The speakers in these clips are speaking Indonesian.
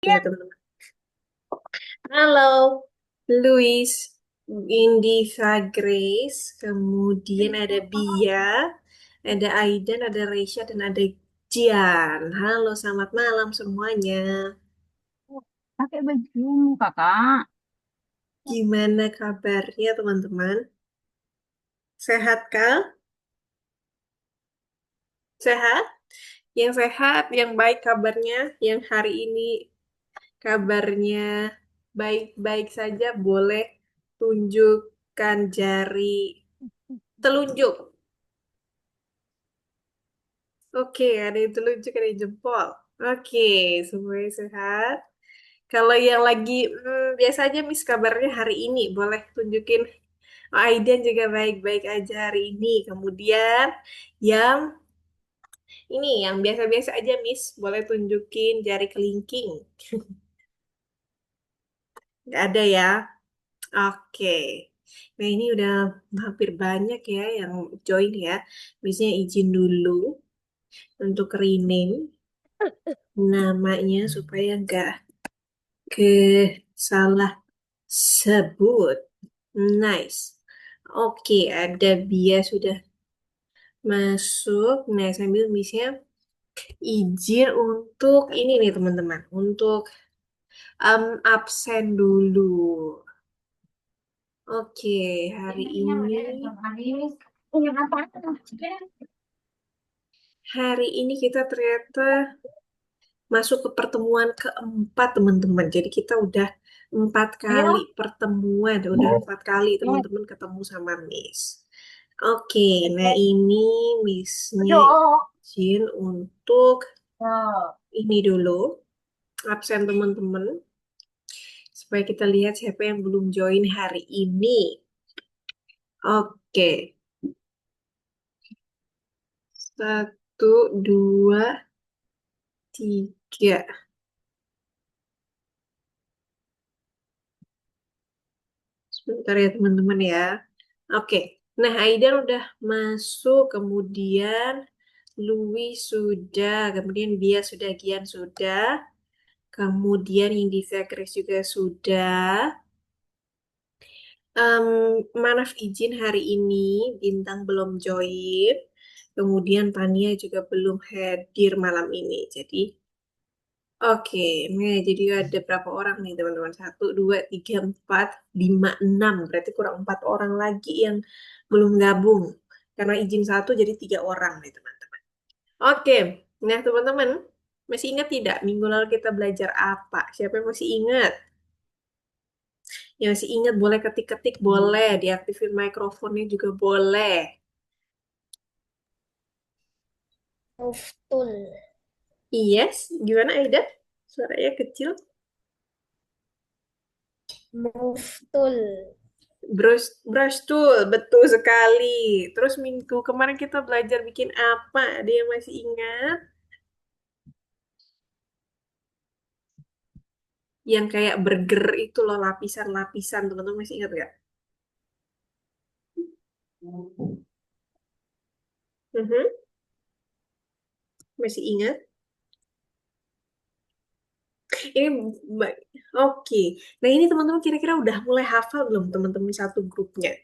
Ya, teman-teman. Halo, Luis, Indiva Grace, kemudian ada Bia, ada Aidan, ada Reisha, dan ada Jian. Halo, selamat malam semuanya. Pakai baju kakak. Gimana kabarnya, teman-teman? Sehat, Kak? Sehat? Yang sehat, yang baik kabarnya, yang hari ini kabarnya baik-baik saja, boleh tunjukkan jari telunjuk. Oke, ada yang telunjuk, ada yang jempol. Oke, semuanya sehat. Kalau yang lagi biasa aja Miss kabarnya hari ini, boleh tunjukin. Oh, Aidan juga baik-baik aja hari ini. Kemudian yang ini, yang biasa-biasa aja Miss, boleh tunjukin jari kelingking. Nggak ada ya? Oke. Nah, ini udah hampir banyak ya yang join ya. Misalnya izin dulu untuk rename namanya supaya nggak ke salah sebut. Nice. Oke, ada Bia sudah masuk. Nah, sambil misalnya izin untuk ini nih teman-teman, untuk absen dulu. Oke, hari ini kita ternyata masuk ke pertemuan keempat teman-teman. Jadi kita udah 4 kali Ayo. pertemuan, udah 4 kali teman-teman ketemu sama Miss. Oke, nah ini Missnya Aduh. izin untuk Oh. ini dulu, absen teman-teman, supaya kita lihat siapa yang belum join hari ini. Oke, 1, 2, 3. Sebentar ya teman-teman ya. Oke, nah Aidan udah masuk, kemudian Louis sudah, kemudian Bia sudah, Gian sudah, kemudian Indira Chris juga sudah. Em, Manaf izin hari ini, Bintang belum join, kemudian Tania juga belum hadir malam ini. Jadi, oke, nah jadi ada berapa orang nih teman-teman? 1, 2, 3, 4, 5, 6. Berarti kurang 4 orang lagi yang belum gabung. Karena izin satu jadi 3 orang nih teman-teman. Oke, nah teman-teman masih ingat tidak minggu lalu kita belajar apa? Siapa yang masih ingat? Yang masih ingat boleh ketik-ketik, boleh diaktifin mikrofonnya juga boleh. Muftul. Yes, gimana Aida? Suaranya kecil. Muftul. Brush tool, betul sekali. Terus minggu kemarin kita belajar bikin apa? Ada yang masih ingat? Yang kayak burger itu loh, lapisan-lapisan. Teman-teman masih ingat nggak? Mhm, masih ingat? Ini ba- oke. Nah ini teman-teman kira-kira udah mulai hafal belum teman-teman satu grupnya?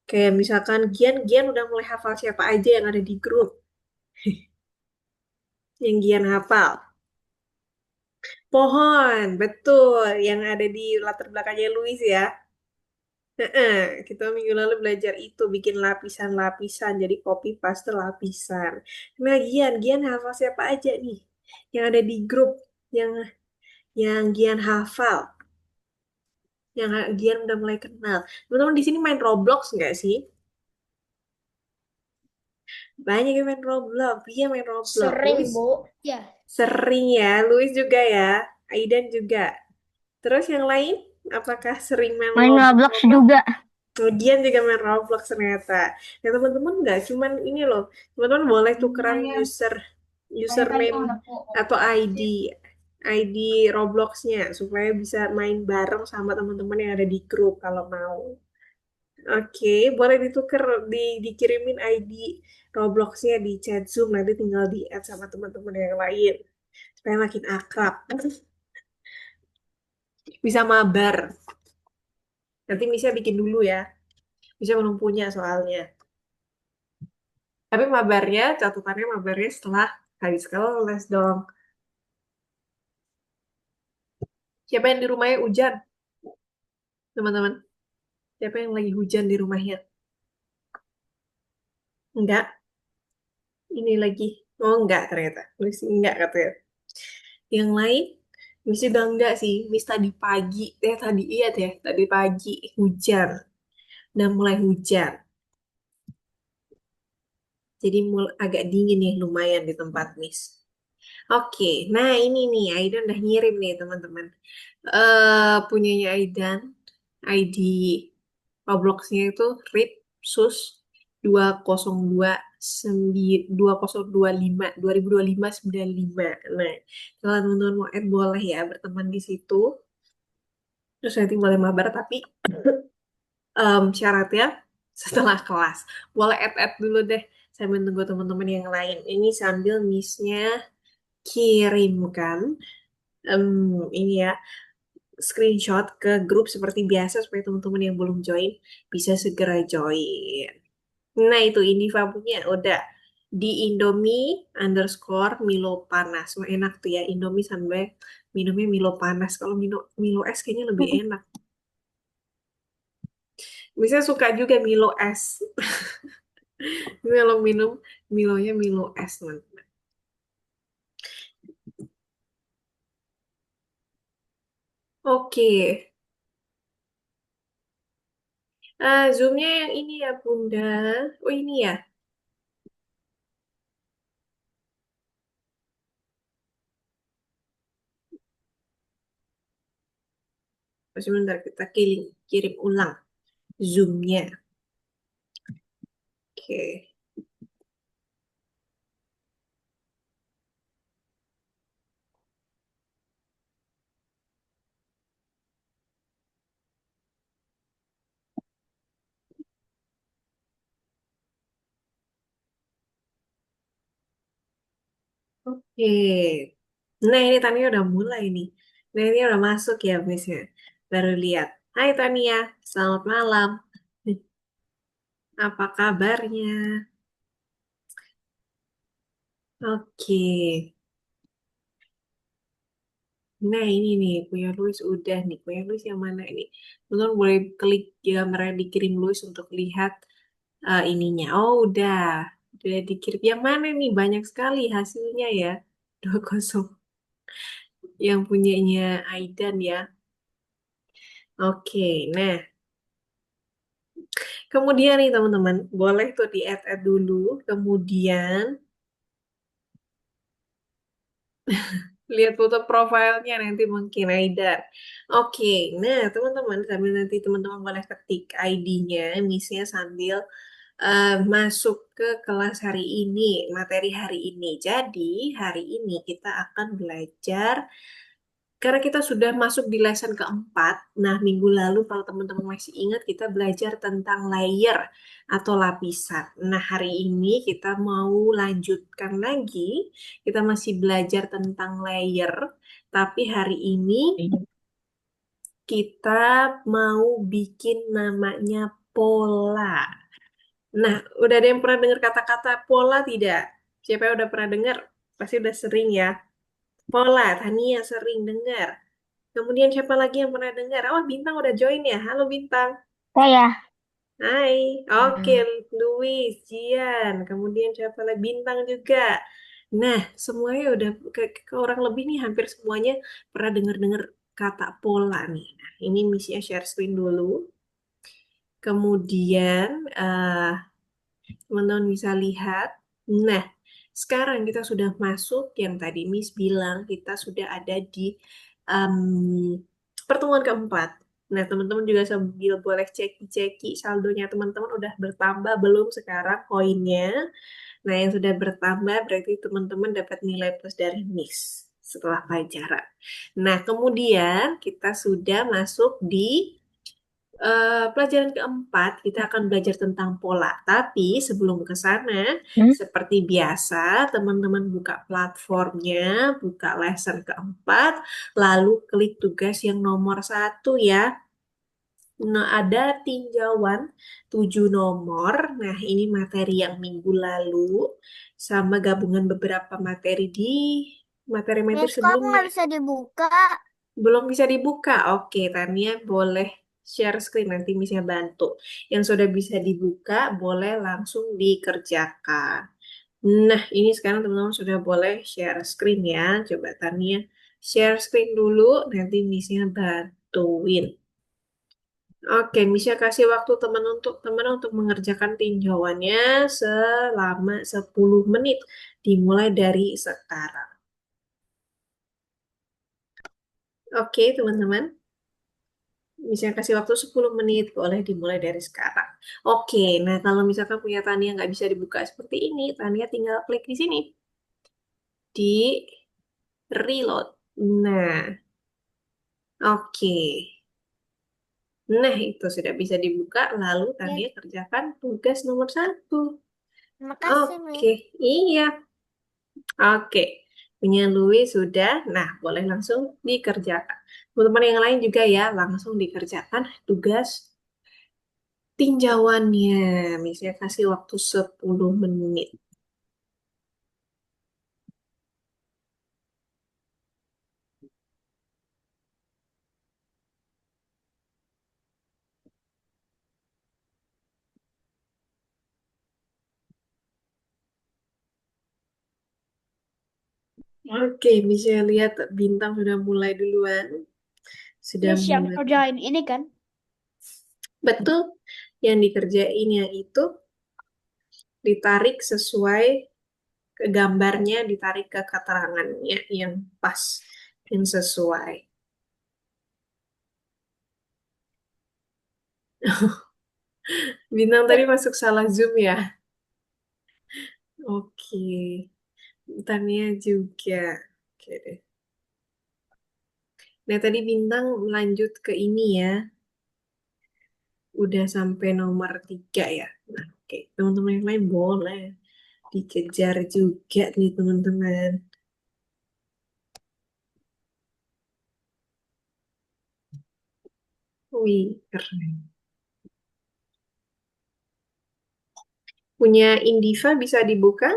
Kayak misalkan Gian, Gian udah mulai hafal siapa aja yang ada di grup yang Gian hafal. Pohon, betul. Yang ada di latar belakangnya Luis ya. Heeh, kita minggu lalu belajar itu bikin lapisan-lapisan jadi copy paste lapisan. Nah, Gian hafal siapa aja nih yang ada di grup yang Gian hafal, yang Gian udah mulai kenal. Teman-teman di sini main Roblox nggak sih? Banyak yang main Roblox, dia main Roblox. Sering, Luis Bu. Ya. sering ya, Luis juga ya, Aidan juga. Terus yang lain, apakah sering main Main Roblox Roblox? juga. Kemudian juga main Roblox ternyata. Ya teman-teman nggak cuman ini loh, teman-teman boleh tukeran username atau ID Robloxnya supaya bisa main bareng sama teman-teman yang ada di grup kalau mau. Oke, boleh ditukar dikirimin ID Robloxnya di chat Zoom nanti tinggal di add sama teman-teman yang lain supaya makin akrab. Bisa mabar. Nanti Misha bikin dulu ya. Misha belum punya soalnya. Tapi mabarnya, catatannya mabarnya setelah habis kelas dong. Siapa yang di rumahnya hujan, teman-teman? Siapa yang lagi hujan di rumahnya? Enggak, ini lagi. Oh, enggak ternyata. Misi enggak katanya. Yang lain, Misi bilang enggak sih. Miss tadi pagi, tadi iya deh. Tadi pagi hujan. Udah mulai hujan. Jadi agak dingin nih lumayan di tempat Miss. Oke, nah ini nih Aidan udah ngirim nih teman-teman. Punyanya Aidan, ID Robloxnya itu ripsus 2025 Nah, kalau teman-teman mau add boleh ya berteman di situ. Terus nanti boleh mabar tapi syaratnya setelah kelas. Boleh add-add dulu deh sambil nunggu teman-teman yang lain. Ini sambil miss-nya kirimkan ini ya screenshot ke grup seperti biasa supaya teman-teman yang belum join bisa segera join. Nah itu Indiva punya udah di Indomie underscore Milo panas. Wah, enak tuh ya Indomie sampai minumnya Milo panas. Kalau Milo es kayaknya lebih enak. Bisa suka juga Milo es. Kalau minum Milonya Milo es teman-teman. Oke, Zoom-nya yang ini ya Bunda. Oh ini ya. Sebentar kita kirim ulang Zoom-nya. Oke. Oke. Nah, ini Tania udah mulai nih. Nah, ini udah masuk ya, Miss-nya. Baru lihat. Hai Tania, selamat malam. Apa kabarnya? Oke. Nah, ini nih, punya Luis udah nih. Punya Luis yang mana ini? Teman-teman boleh klik gambar yang dikirim Luis untuk lihat ininya. Oh, udah. Udah dikirim. Yang mana nih? Banyak sekali hasilnya ya. 20. Yang punyanya Aidan ya. Oke, nah kemudian nih teman-teman, boleh tuh di add dulu. Kemudian lihat foto profilnya nanti mungkin Aidar. Oke, nah teman-teman sambil nanti teman-teman boleh ketik ID-nya, misalnya sambil masuk ke kelas hari ini, materi hari ini. Jadi hari ini kita akan belajar karena kita sudah masuk di lesson keempat. Nah, minggu lalu kalau teman-teman masih ingat kita belajar tentang layer atau lapisan. Nah, hari ini kita mau lanjutkan lagi. Kita masih belajar tentang layer, tapi hari ini kita mau bikin namanya pola. Nah, udah ada yang pernah dengar kata-kata pola tidak? Siapa yang udah pernah dengar? Pasti udah sering ya. Pola, Tania sering dengar. Kemudian siapa lagi yang pernah dengar? Oh, Bintang udah join ya. Halo Bintang. Saya. Hai. Oke, Hmm. Louis, Jian. Kemudian siapa lagi? Bintang juga. Nah, semuanya udah ke orang lebih nih hampir semuanya pernah dengar-dengar kata pola nih. Nah, ini misinya share screen dulu. Kemudian teman-teman bisa lihat. Nah, sekarang kita sudah masuk yang tadi Miss bilang kita sudah ada di em, pertemuan keempat. Nah, teman-teman juga sambil boleh ceki-ceki saldonya teman-teman udah bertambah belum sekarang poinnya. Nah, yang sudah bertambah berarti teman-teman dapat nilai plus dari Miss setelah pelajaran. Nah, kemudian kita sudah masuk di Pelajaran keempat kita akan belajar tentang pola. Tapi sebelum ke sana, Hmm? seperti biasa, teman-teman buka platformnya, buka lesson keempat, lalu klik tugas yang nomor satu ya. Nah, ada tinjauan 7 nomor. Nah, ini materi yang minggu lalu sama gabungan beberapa materi di materi-materi Miss, kok sebelumnya. nggak bisa dibuka? Belum bisa dibuka. Oke, Tania boleh share screen nanti bisa bantu. Yang sudah bisa dibuka boleh langsung dikerjakan. Nah, ini sekarang teman-teman sudah boleh share screen ya. Coba Tania share screen dulu, nanti Miss-nya bantuin. Oke, Misha kasih waktu teman untuk mengerjakan tinjauannya selama 10 menit dimulai dari sekarang. Oke, teman-teman. Misha kasih waktu 10 menit, boleh dimulai dari sekarang. Oke, nah kalau misalkan punya Tania nggak bisa dibuka seperti ini, Tania tinggal klik di sini, di reload. Nah, oke. Nah, itu sudah bisa dibuka, lalu Ya, Tania kerjakan tugas nomor satu. makasih, Oke, Miss. iya. Oke, punya Louis sudah. Nah, boleh langsung dikerjakan. Teman-teman yang lain juga ya, langsung dikerjakan tugas tinjauannya. Misalnya kasih waktu 10 menit. Oke, bisa lihat bintang sudah mulai duluan. Sudah Miss yang mulai. kerjain ini kan? Betul, yang dikerjain yang itu ditarik sesuai ke gambarnya, ditarik ke keterangannya yang pas, yang sesuai. Bintang tadi masuk salah zoom ya. Oke. Tania juga. Oke deh. Nah, tadi Bintang lanjut ke ini ya. Udah sampai nomor 3 ya. Nah, oke. Teman-teman yang lain boleh dikejar juga nih teman-teman. Wih, keren. Punya Indiva bisa dibuka?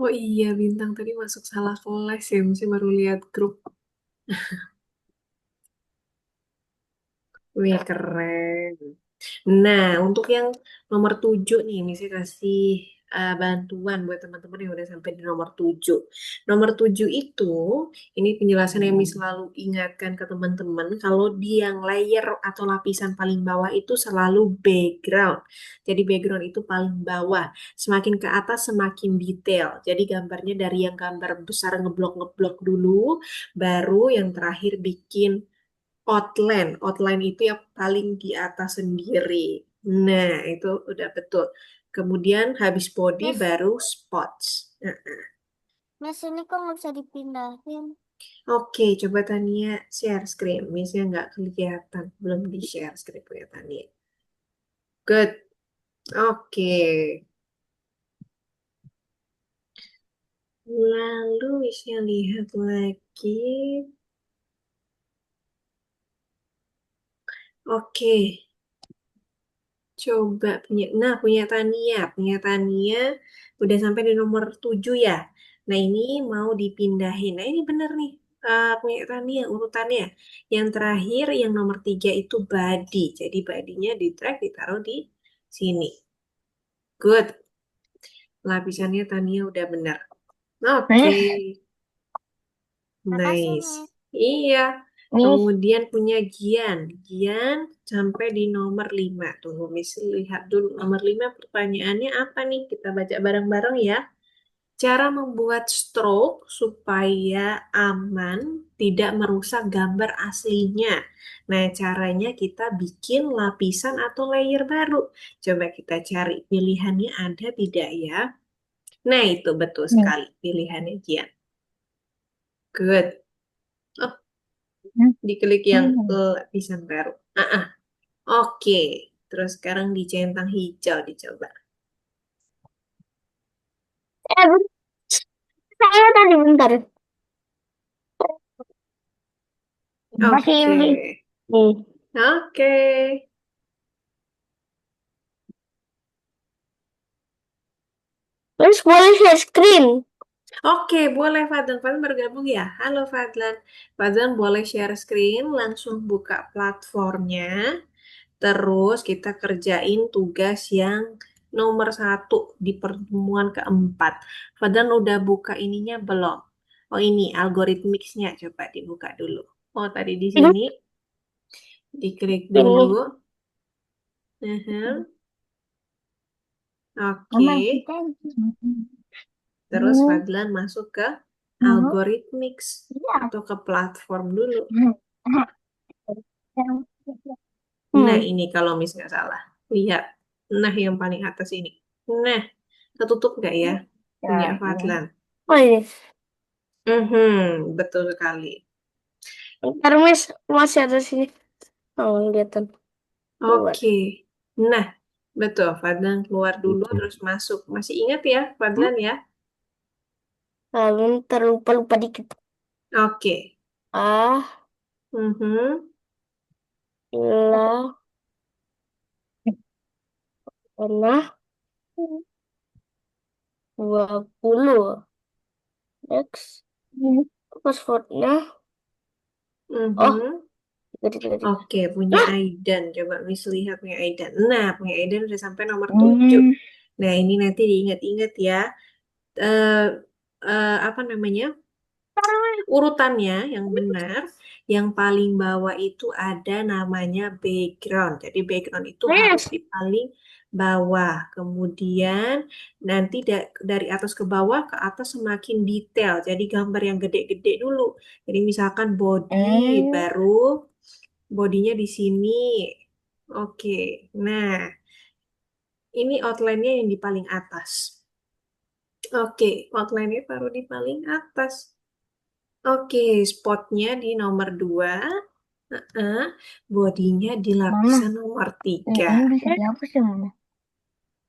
Oh iya, Bintang tadi masuk salah kelas ya. Mesti baru lihat grup. Wih, keren. Nah, untuk yang nomor 7 nih, misalnya kasih bantuan buat teman-teman yang udah sampai di nomor 7. Nomor 7 itu, ini penjelasan yang Miss selalu ingatkan ke teman-teman, kalau di yang layer atau lapisan paling bawah itu selalu background. Jadi background itu paling bawah. Semakin ke atas semakin detail. Jadi gambarnya dari yang gambar besar ngeblok-ngeblok dulu, baru yang terakhir bikin outline. Outline itu yang paling di atas sendiri. Nah, itu udah betul. Kemudian habis body Miss, baru spots. Nah, Miss ini kok nggak bisa dipindahin? oke, coba Tania share screen. Misalnya nggak kelihatan. Belum di share screen punya Tania. Good. Oke. Lalu bisa lihat lagi. Oke, coba punya. Nah, punya Tania udah sampai di nomor 7 ya. Nah, ini mau dipindahin. Nah, ini bener nih. Punya Tania urutannya. Yang terakhir, yang nomor 3 itu body. Jadi badinya di drag ditaruh di sini. Good. Lapisannya Tania udah benar. Oke, Eh, Makasih, nice. Miss. Iya. nih. Kemudian punya Gian. Gian sampai di nomor 5. Tunggu, Miss lihat dulu. Nomor 5 pertanyaannya apa nih? Kita baca bareng-bareng ya. Cara membuat stroke supaya aman, tidak merusak gambar aslinya. Nah, caranya kita bikin lapisan atau layer baru. Coba kita cari pilihannya ada tidak ya? Nah, itu betul Nih. sekali pilihannya Gian. Good. Oh, diklik yang Hmm. lapisan baru. Ah, ah. Oke. Terus sekarang dicentang hijau dicoba. Eh, saya tadi bentar. Masih Oke. ini. Nih. Oke. Terus boleh share screen. Oke, boleh Fadlan. Fadlan bergabung ya. Halo Fadlan. Fadlan boleh share screen, langsung buka platformnya. Terus kita kerjain tugas yang nomor 1 di pertemuan keempat. Fadlan udah buka ininya belum? Oh ini algoritmixnya coba dibuka dulu. Oh tadi di Ini. sini diklik Ini. dulu. Mhm. Oke, Mama kita. terus Hmm. Fadlan masuk ke Hmm. algoritmix Iya. atau ke platform dulu. Nah, Hmm. ini kalau Miss nggak salah. Lihat. Nah, yang paling atas ini. Nah, ketutup nggak ya? Punya Ya, ya. Fadlan. Oh ini. Betul sekali. Ntar Miss masih ada sini. Oh, kelihatan. Keluar. Oke. Nah, betul. Fadlan keluar dulu terus masuk. Masih ingat ya, Hmm? Fadlan ya? Lalu terlupa-lupa dikit. Oke. Ah, Mhm. lah, pernah 20. Next. Passwordnya. Oh, Mhm. tiga. Oke, punya Nah, Aidan. Coba Miss lihat punya Aidan. Nah, punya Aidan udah sampai nomor 7. Hmm. Nah, ini nanti diingat-ingat ya. Eh, apa namanya? Urutannya yang benar, yang paling bawah itu ada namanya background. Jadi background itu harus Miss. di paling bawah. Kemudian nanti dari atas ke bawah ke atas semakin detail. Jadi gambar yang gede-gede dulu. Jadi misalkan body Hmm. baru bodinya di sini. Oke. Nah, ini outline-nya yang di paling atas. Oke, outline-nya taruh di paling atas. Oke, spotnya di nomor 2. Bodinya di Mama, lapisan nomor tiga. ini bisa dihapus ya, Mama?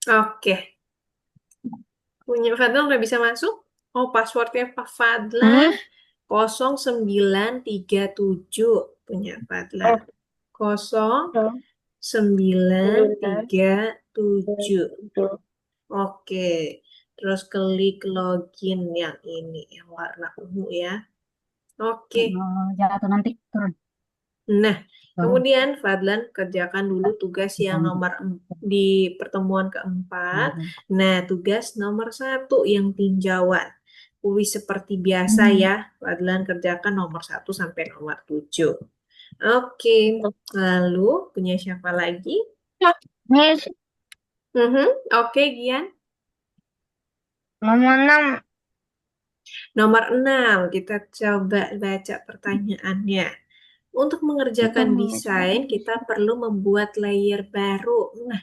Oke, punya Fadlan udah bisa masuk? Oh, passwordnya Pak Fadlan Hmm? 0937 punya Fadlan. Oh, kosong dong. sembilan 9, tiga tujuh. 7. Oke, terus klik login yang ini, yang warna ungu ya. Oke, Jatuh nanti turun. nah, Turun. kemudian Fadlan kerjakan dulu tugas yang Turun. di pertemuan keempat. Turun. Nah, tugas nomor 1 yang tinjauan. Wih, seperti biasa Hmm. ya, Fadlan kerjakan nomor 1 sampai nomor 7. Oke, lalu punya siapa lagi? Nih, Mhm, Oke, Gian. nomor 6. Nomor 6 kita coba baca pertanyaannya. Untuk Kita mengerjakan mengerjakan desain, kita desain. perlu membuat layer baru. Nah,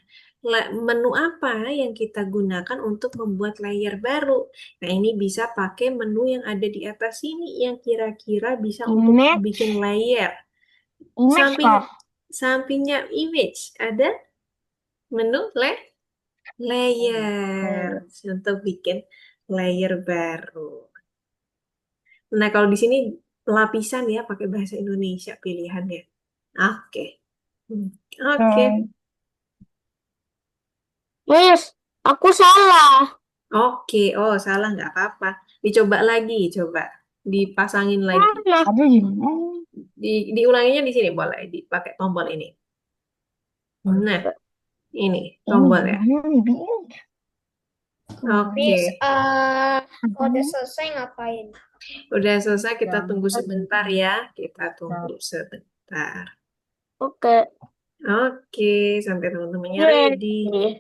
menu apa yang kita gunakan untuk membuat layer baru? Nah, ini bisa pakai menu yang ada di atas ini yang kira-kira bisa untuk Image. bikin layer. Image Samping kah? sampingnya image ada menu layer Eh, untuk bikin layer baru. Nah, kalau di sini lapisan ya pakai bahasa Indonesia pilihannya. Oke. Oke. Miss, aku salah. Oke. Oh, salah nggak apa-apa. Dicoba lagi, coba. Dipasangin lagi. Mana? Aduh gimana? Diulanginya di sini boleh. Dipakai tombol ini. Nah, ini Ini tombol ya. gimana nih, Bi? Oke. Kalau udah selesai ngapain? Udah selesai, kita Yang tunggu sebentar ya. Kita tunggu sebentar. Oke. Oke, sampai teman-temannya ready. Yeay.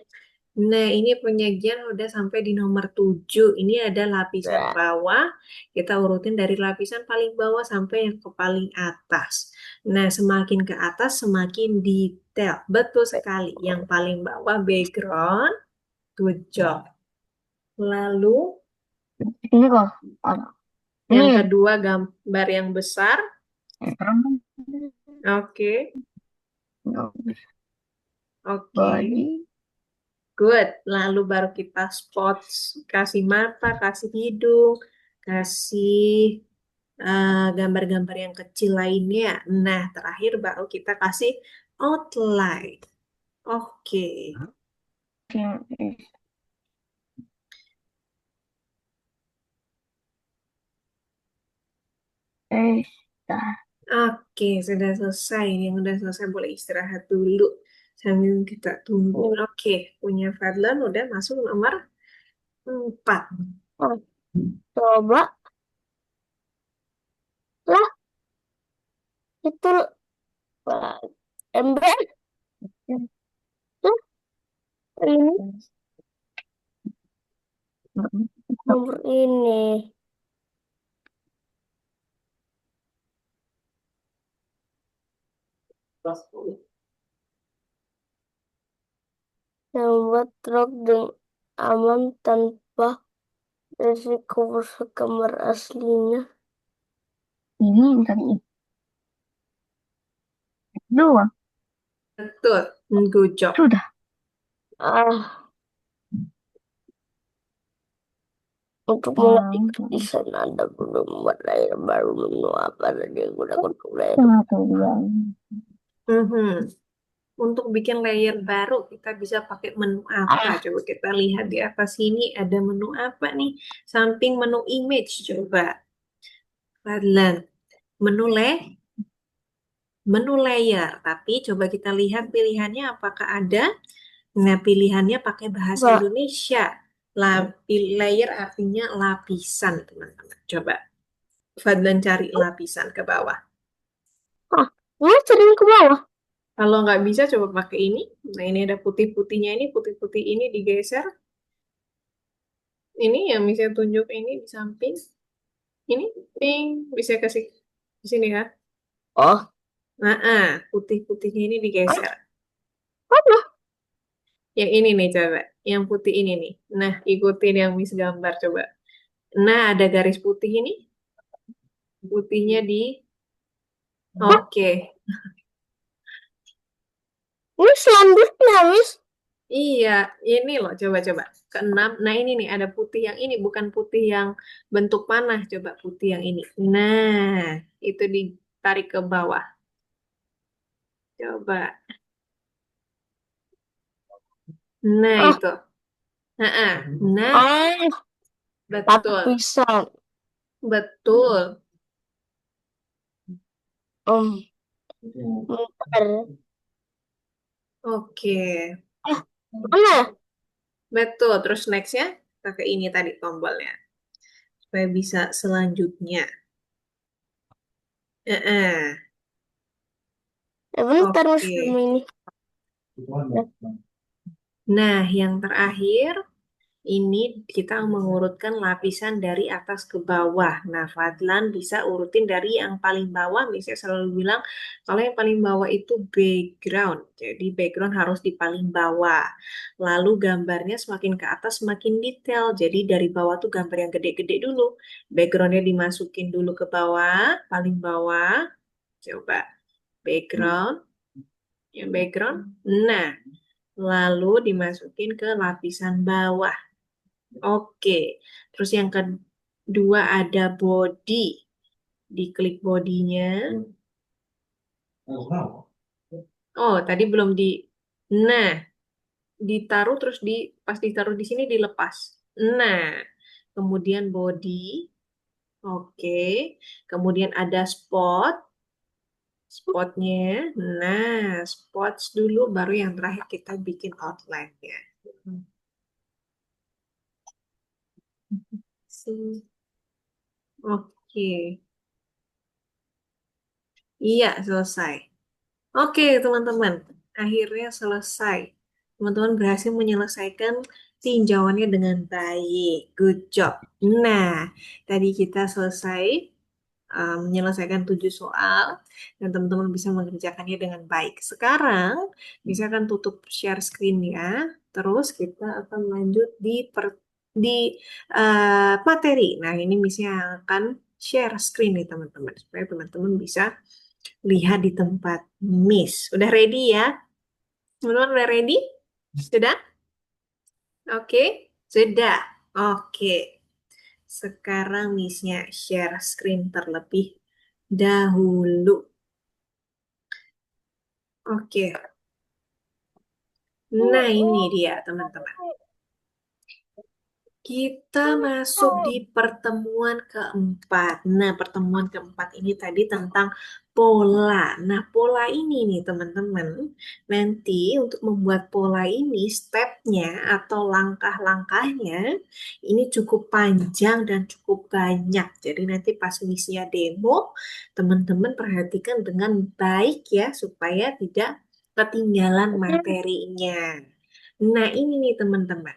Nah, ini penyajian udah sampai di nomor 7. Ini ada lapisan Nah, bawah. Kita urutin dari lapisan paling bawah sampai yang ke paling atas. Nah, semakin ke atas semakin detail. Betul sekali. Yang paling bawah background. Good job. Lalu ini kok. Oh, yang ini kedua gambar yang besar. terang kan? Oke, No, oke. body. Good. Lalu baru kita spots, kasih mata, kasih hidung, kasih gambar-gambar yang kecil lainnya. Nah, terakhir baru kita kasih outline. Oke. Eh, dah. Oke, sudah selesai. Yang sudah selesai boleh istirahat dulu sambil kita tunggu. Oke, punya Fadlan udah masuk nomor 4. oh, coba lah itu ember lah ini nomor ini yang buat truk dengan aman tanpa risiko rusak kamar aslinya. Ini tadi dua. Betul. Good job. Sudah. Ah, untuk melanjutkan desain Anda belum membuat layar baru menu apa tadi yang gunakan untuk layar. Satu dua. Mhm. Untuk bikin layer baru, kita bisa pakai menu apa? Coba kita lihat di atas sini ada menu apa nih? Samping menu image, coba. Fadlan. Menu menu layer. Tapi coba kita lihat pilihannya apakah ada. Nah, pilihannya pakai bahasa Mbak, Indonesia. Layer artinya lapisan, teman-teman. Coba. Fadlan cari lapisan ke bawah. ini sering ke bawah. Kalau nggak bisa, coba pakai ini. Nah, ini ada putih-putihnya ini. Putih-putih ini digeser. Ini yang bisa tunjuk ini di samping. Ini pink. Bisa kasih di sini ya. Oh, Nah, putih-putihnya ini digeser. apa? Yang ini nih coba. Yang putih ini nih. Nah, ikutin yang Miss gambar coba. Nah, ada garis putih ini. Putihnya di... Oke. Ini selanjutnya, Miss. Iya, ini loh coba-coba. Keenam. Nah, ini nih ada putih yang ini. Bukan putih yang bentuk panah. Coba putih yang ini. Nah, itu ditarik ke bawah. Coba. Nah, Oh, itu. Nah, nah, oh, betul. lapisan. Betul. Oh, bentar. Oke. Mana? Betul. Terus nextnya pakai ini tadi tombolnya. Supaya bisa selanjutnya. Heeh. Bentar, Mas, Oke. belum ini. Nah, yang terakhir ini kita mengurutkan lapisan dari atas ke bawah. Nah, Fadlan bisa urutin dari yang paling bawah. Misalnya selalu bilang kalau yang paling bawah itu background. Jadi background harus di paling bawah. Lalu gambarnya semakin ke atas semakin detail. Jadi dari bawah tuh gambar yang gede-gede dulu. Backgroundnya dimasukin dulu ke bawah, paling bawah. Coba background, yang background. Nah, lalu dimasukin ke lapisan bawah. Oke, terus yang kedua ada body. Diklik bodinya. Oh, tadi belum di. Nah, ditaruh terus pas ditaruh di sini dilepas. Nah, kemudian body. Oke. Kemudian ada spotnya. Nah, spots dulu baru yang terakhir kita bikin outline-nya. Oke. Iya, selesai. Oke, teman-teman. Akhirnya selesai. Teman-teman berhasil menyelesaikan tinjauannya dengan baik. Good job. Nah, tadi kita selesai menyelesaikan 7 soal dan teman-teman bisa mengerjakannya dengan baik. Sekarang, misalkan tutup share screen ya. Terus kita akan lanjut di materi. Nah, ini misalnya akan share screen nih teman-teman supaya teman-teman bisa lihat di tempat Miss. Udah ready ya? Teman-teman udah ready? Sudah? Oke? Sudah. Oke. Sekarang Missnya share screen terlebih dahulu. Oke. Nah, ini dia teman-teman. Kita masuk di pertemuan keempat. Nah, pertemuan keempat ini tadi tentang pola. Nah, pola ini nih teman-teman, nanti untuk membuat pola ini stepnya atau langkah-langkahnya ini cukup panjang dan cukup banyak. Jadi nanti pas misinya demo, teman-teman perhatikan dengan baik ya supaya tidak ketinggalan materinya. Nah, ini nih teman-teman.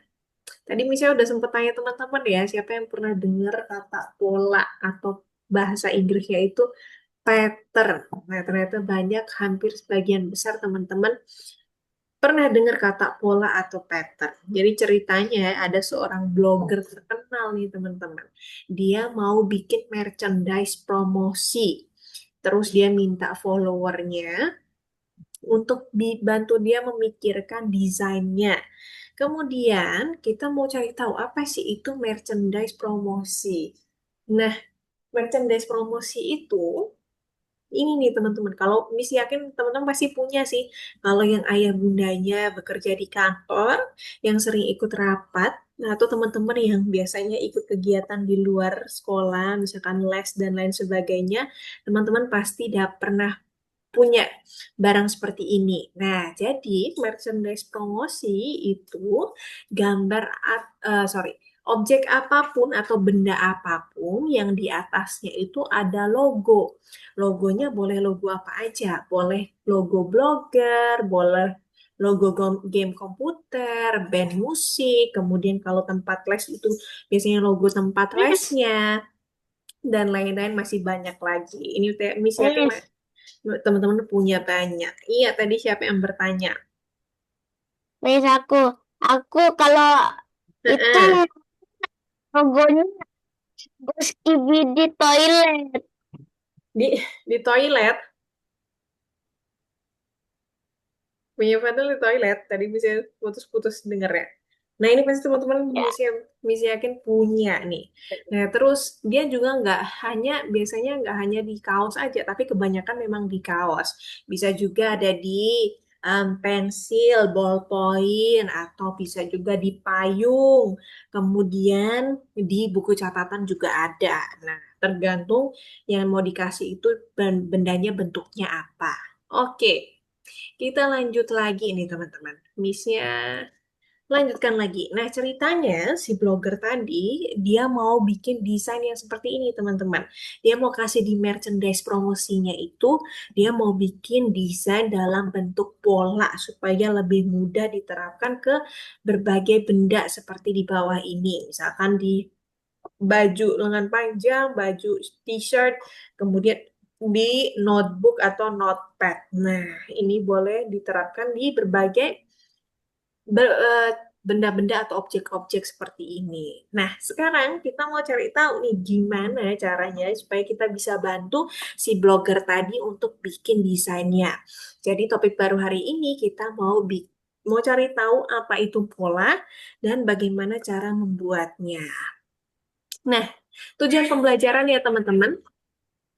Tadi misalnya udah sempat tanya teman-teman ya, siapa yang pernah dengar kata pola atau bahasa Inggrisnya itu pattern. Nah, ternyata banyak, hampir sebagian besar teman-teman pernah dengar kata pola atau pattern. Jadi ceritanya ada seorang blogger terkenal nih teman-teman. Dia mau bikin merchandise promosi. Terus dia minta followernya untuk dibantu dia memikirkan desainnya. Kemudian kita mau cari tahu apa sih itu merchandise promosi. Nah, merchandise promosi itu ini nih teman-teman. Kalau Miss yakin teman-teman pasti punya sih. Kalau yang ayah bundanya bekerja di kantor, yang sering ikut rapat, nah atau teman-teman yang biasanya ikut kegiatan di luar sekolah, misalkan les dan lain sebagainya, teman-teman pasti udah pernah punya barang seperti ini. Nah, jadi merchandise promosi itu gambar, sorry, objek apapun atau benda apapun yang di atasnya itu ada logo. Logonya boleh logo apa aja, boleh logo blogger, boleh logo game komputer, band musik, kemudian kalau tempat les itu biasanya logo tempat lesnya, dan lain-lain masih banyak lagi. Ini Miss yakin Miss, teman-teman punya banyak. Iya, tadi siapa yang bertanya? Miss aku kalau itu Heeh. logonya Gus Ibi di toilet. Di di toilet, punya Fadil di toilet. Tadi bisa putus-putus denger ya. Nah, ini pasti teman-teman Ya, bisa yakin punya nih. Nah, terus dia juga biasanya nggak hanya di kaos aja, tapi kebanyakan memang di kaos. Bisa juga ada di pensil, ballpoint, atau bisa juga di payung. Kemudian di buku catatan juga ada. Nah, tergantung yang mau dikasih itu bendanya bentuknya apa. Oke, kita lanjut lagi nih teman-teman. Missnya lanjutkan lagi. Nah, ceritanya si blogger tadi dia mau bikin desain yang seperti ini, teman-teman. Dia mau kasih di merchandise promosinya itu, dia mau bikin desain dalam bentuk pola supaya lebih mudah diterapkan ke berbagai benda seperti di bawah ini. Misalkan di baju lengan panjang, baju t-shirt, kemudian di notebook atau notepad. Nah, ini boleh diterapkan di berbagai ber- eh, benda-benda atau objek-objek seperti ini. Nah, sekarang kita mau cari tahu nih gimana caranya supaya kita bisa bantu si blogger tadi untuk bikin desainnya. Jadi topik baru hari ini kita mau cari tahu apa itu pola dan bagaimana cara membuatnya. Nah, tujuan pembelajaran ya teman-teman.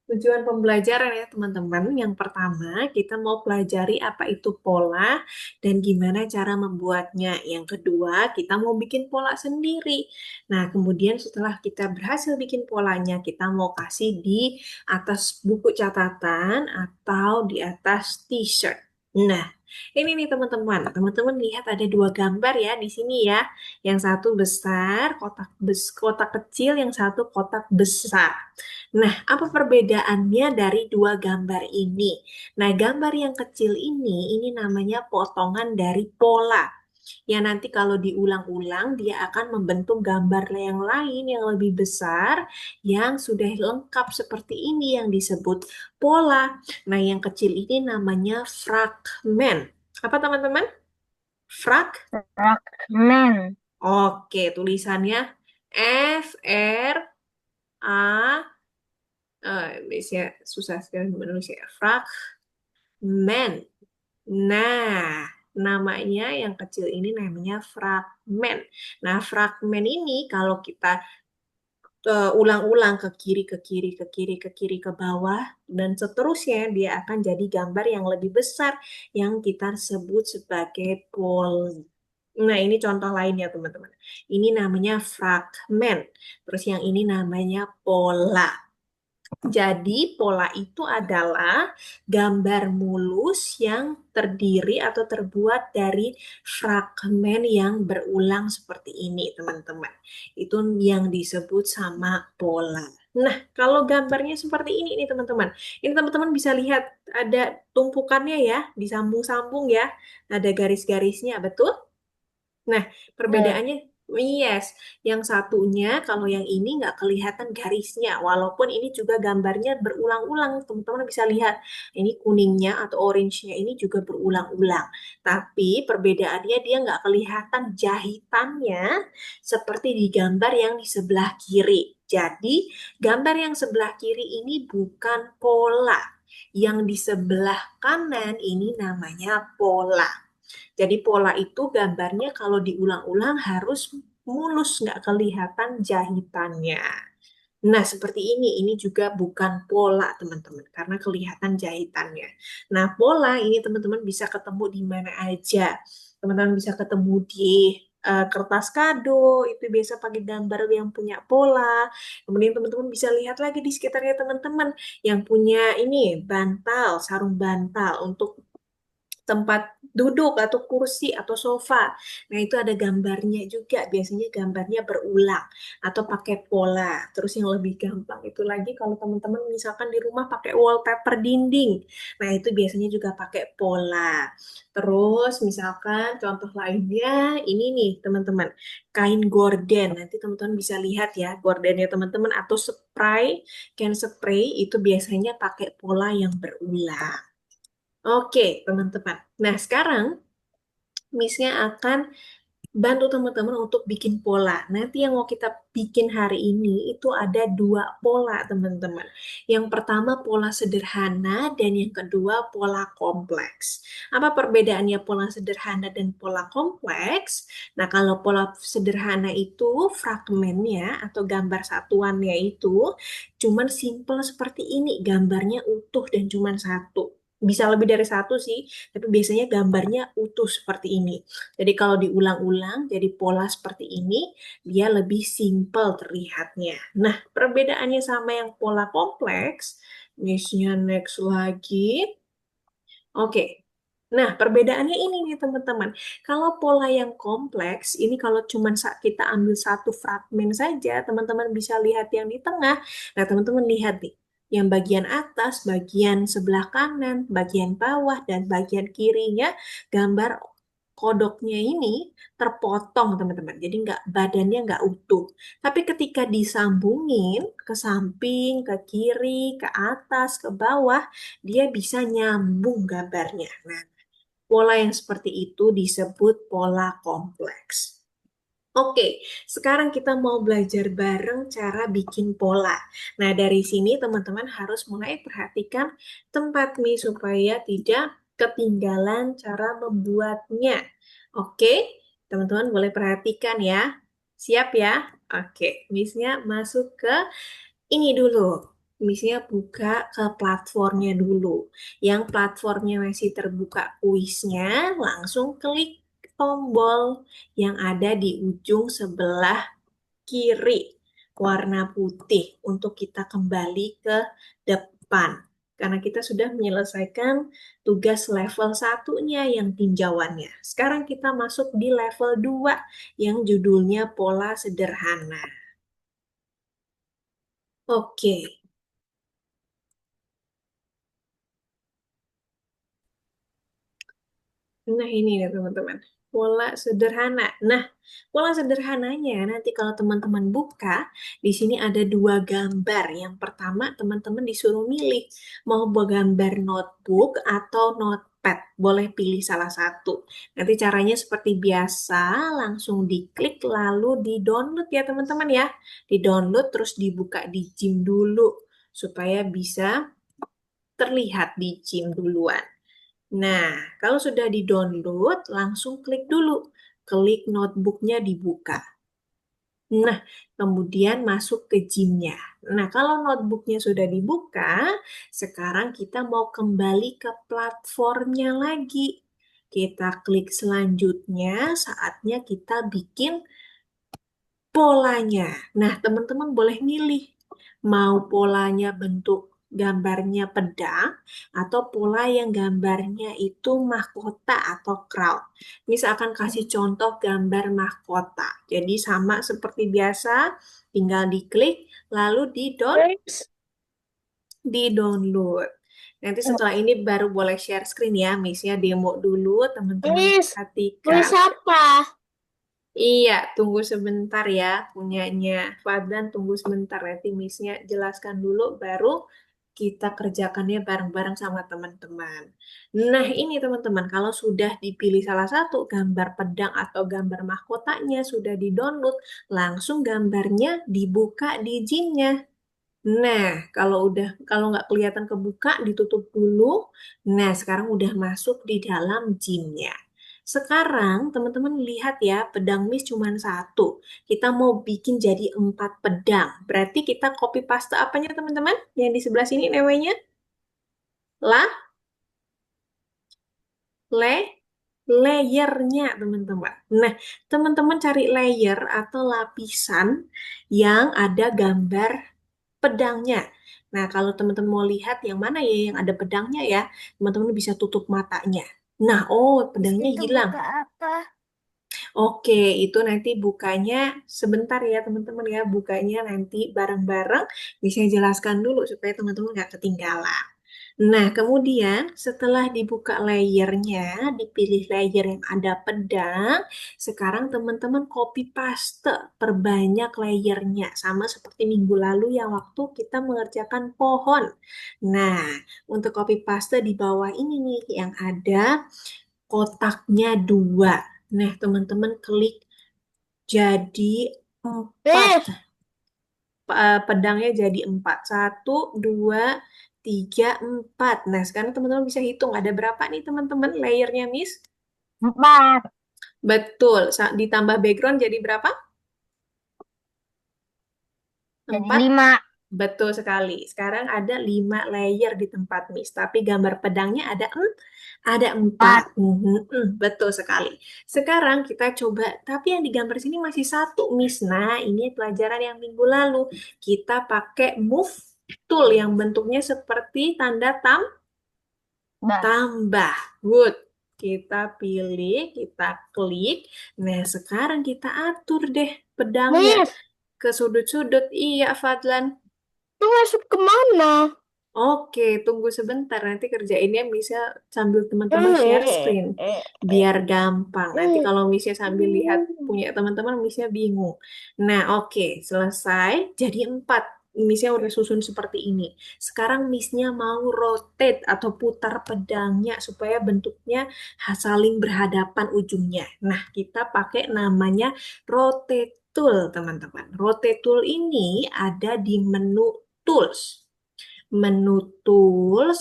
Tujuan pembelajaran ya teman-teman. Yang pertama, kita mau pelajari apa itu pola dan gimana cara membuatnya. Yang kedua, kita mau bikin pola sendiri. Nah, kemudian setelah kita berhasil bikin polanya, kita mau kasih di atas buku catatan atau di atas t-shirt. Nah, ini nih teman-teman. Teman-teman lihat ada dua gambar ya di sini ya. Yang satu besar, kotak kecil, yang satu kotak besar. Nah, apa perbedaannya dari dua gambar ini? Nah, gambar yang kecil ini namanya potongan dari pola. Ya, nanti kalau diulang-ulang, dia akan membentuk gambar yang lain yang lebih besar, yang sudah lengkap seperti ini yang disebut pola. Nah, yang kecil ini namanya fragmen. Apa teman-teman? Frag? Fragmen. Oke, tulisannya F R A biasanya susah sekali menulis ya. Fragmen. Nah, namanya yang kecil ini namanya fragmen. Nah, fragmen ini kalau kita ulang-ulang ke kiri, ke kiri, ke kiri, ke kiri, ke bawah, dan seterusnya, dia akan jadi gambar yang lebih besar yang kita sebut sebagai poli. Nah, ini contoh lainnya, teman-teman. Ini namanya fragmen. Terus yang ini namanya pola. Jadi, pola itu adalah gambar mulus yang terdiri atau terbuat dari fragmen yang berulang seperti ini, teman-teman. Itu yang disebut sama pola. Nah, kalau gambarnya seperti ini nih, teman-teman. Ini teman-teman bisa lihat ada tumpukannya ya, disambung-sambung ya. Ada garis-garisnya, betul? Nah, Yes. perbedaannya, yes, yang satunya kalau yang ini nggak kelihatan garisnya, walaupun ini juga gambarnya berulang-ulang, teman-teman bisa lihat, ini kuningnya atau orange-nya ini juga berulang-ulang. Tapi perbedaannya dia nggak kelihatan jahitannya seperti di gambar yang di sebelah kiri. Jadi, gambar yang sebelah kiri ini bukan pola. Yang di sebelah kanan ini namanya pola. Jadi pola itu gambarnya kalau diulang-ulang harus mulus, nggak kelihatan jahitannya. Nah, seperti ini juga bukan pola, teman-teman, karena kelihatan jahitannya. Nah, pola ini teman-teman bisa ketemu di mana aja. Teman-teman bisa ketemu di kertas kado, itu biasa pakai gambar yang punya pola. Kemudian teman-teman bisa lihat lagi di sekitarnya teman-teman yang punya ini bantal, sarung bantal untuk tempat duduk atau kursi atau sofa. Nah, itu ada gambarnya juga. Biasanya gambarnya berulang atau pakai pola. Terus yang lebih gampang itu lagi kalau teman-teman misalkan di rumah pakai wallpaper dinding. Nah, itu biasanya juga pakai pola. Terus misalkan contoh lainnya ini nih, teman-teman. Kain gorden. Nanti teman-teman bisa lihat ya gordennya teman-teman atau spray, kain spray itu biasanya pakai pola yang berulang. Oke, teman-teman. Nah, sekarang Miss-nya akan bantu teman-teman untuk bikin pola. Nanti yang mau kita bikin hari ini itu ada dua pola, teman-teman. Yang pertama pola sederhana dan yang kedua pola kompleks. Apa perbedaannya pola sederhana dan pola kompleks? Nah, kalau pola sederhana itu fragmennya atau gambar satuannya itu cuman simple seperti ini, gambarnya utuh dan cuman satu. Bisa lebih dari satu sih, tapi biasanya gambarnya utuh seperti ini. Jadi kalau diulang-ulang jadi pola seperti ini, dia lebih simple terlihatnya. Nah, perbedaannya sama yang pola kompleks, misalnya next lagi. Oke. Nah, perbedaannya ini nih teman-teman. Kalau pola yang kompleks, ini kalau cuma kita ambil satu fragmen saja, teman-teman bisa lihat yang di tengah. Nah, teman-teman lihat nih. Yang bagian atas, bagian sebelah kanan, bagian bawah, dan bagian kirinya, gambar kodoknya ini terpotong, teman-teman. Jadi badannya nggak utuh. Tapi ketika disambungin ke samping, ke kiri, ke atas, ke bawah, dia bisa nyambung gambarnya. Nah, pola yang seperti itu disebut pola kompleks. Oke, sekarang kita mau belajar bareng cara bikin pola. Nah, dari sini teman-teman harus mulai perhatikan tempat nih supaya tidak ketinggalan cara membuatnya. Oke, teman-teman boleh perhatikan ya. Siap ya? Oke, Miss-nya masuk ke ini dulu. Misalnya buka ke platformnya dulu. Yang platformnya masih terbuka kuisnya, langsung klik tombol yang ada di ujung sebelah kiri, warna putih, untuk kita kembali ke depan. Karena kita sudah menyelesaikan tugas level satunya yang tinjauannya. Sekarang kita masuk di level 2 yang judulnya pola sederhana. Oke, nah ini nih teman-teman, pola sederhana. Nah, pola sederhananya nanti kalau teman-teman buka, di sini ada dua gambar. Yang pertama teman-teman disuruh milih mau buat gambar notebook atau notepad. Boleh pilih salah satu. Nanti caranya seperti biasa, langsung diklik lalu di-download ya teman-teman ya. Di-download terus dibuka di Gym dulu supaya bisa terlihat di Gym duluan. Nah, kalau sudah di-download, langsung klik dulu. Klik notebooknya dibuka. Nah, kemudian masuk ke Gym-nya. Nah, kalau notebooknya sudah dibuka, sekarang kita mau kembali ke platformnya lagi. Kita klik selanjutnya, saatnya kita bikin polanya. Nah, teman-teman boleh milih mau polanya bentuk gambarnya pedang atau pola yang gambarnya itu mahkota atau crown. Misalkan kasih contoh gambar mahkota. Jadi sama seperti biasa, tinggal diklik lalu Miss, di-download. Nanti setelah ini baru boleh share screen ya, Miss-nya demo dulu, teman-teman Miss, perhatikan. tulis apa? Iya, tunggu sebentar ya punyanya Fadlan, tunggu sebentar nanti Miss-nya jelaskan dulu baru kita kerjakannya bareng-bareng sama teman-teman. Nah, ini teman-teman, kalau sudah dipilih salah satu gambar pedang atau gambar mahkotanya sudah di-download, langsung gambarnya dibuka di Gym-nya. Nah, kalau nggak kelihatan kebuka, ditutup dulu. Nah, sekarang udah masuk di dalam gymnya. Sekarang teman-teman lihat ya, pedang Miss cuma satu. Kita mau bikin jadi 4 pedang. Berarti kita copy paste apanya teman-teman? Yang di sebelah sini namanya la, le, layernya teman-teman. Nah, teman-teman cari layer atau lapisan yang ada gambar pedangnya. Nah, kalau teman-teman mau lihat yang mana ya yang ada pedangnya ya, teman-teman bisa tutup matanya. Nah, oh, Miss pedangnya itu hilang. buka apa? Oke, itu nanti bukanya sebentar ya teman-teman ya, bukanya nanti bareng-bareng. Bisa jelaskan dulu supaya teman-teman nggak ketinggalan. Nah, kemudian setelah dibuka layernya, dipilih layer yang ada pedang, sekarang teman-teman copy paste, perbanyak layernya, sama seperti minggu lalu yang waktu kita mengerjakan pohon. Nah, untuk copy paste di bawah ini nih, yang ada kotaknya dua. Nah, teman-teman klik jadi empat. Miss, Pedangnya jadi empat. Satu, dua, tiga, empat. Nah, sekarang teman-teman bisa hitung ada berapa nih teman-teman layernya, Miss? 4. Betul. Ditambah background jadi berapa? Jadi Empat. 5. Betul sekali. Sekarang ada 5 layer di tempat Miss. Tapi gambar pedangnya ada 4. 4. Betul sekali. Sekarang kita coba, tapi yang digambar sini masih satu Miss. Nah, ini pelajaran yang minggu lalu. Kita pakai move tool yang bentuknya seperti tanda Bah. tambah. Good. Kita pilih, kita klik. Nah, sekarang kita atur deh pedangnya Miss, ke sudut-sudut. Iya, Fadlan. itu masuk kemana? Oke, tunggu sebentar. Nanti kerjainnya bisa sambil teman-teman share screen. Biar gampang. Nanti kalau misalnya sambil lihat punya teman-teman, misalnya bingung. Nah, oke. Selesai. Jadi 4. Misalnya udah susun seperti ini. Sekarang Missnya mau rotate atau putar pedangnya supaya bentuknya saling berhadapan ujungnya. Nah, kita pakai namanya rotate tool, teman-teman. Rotate tool ini ada di menu tools,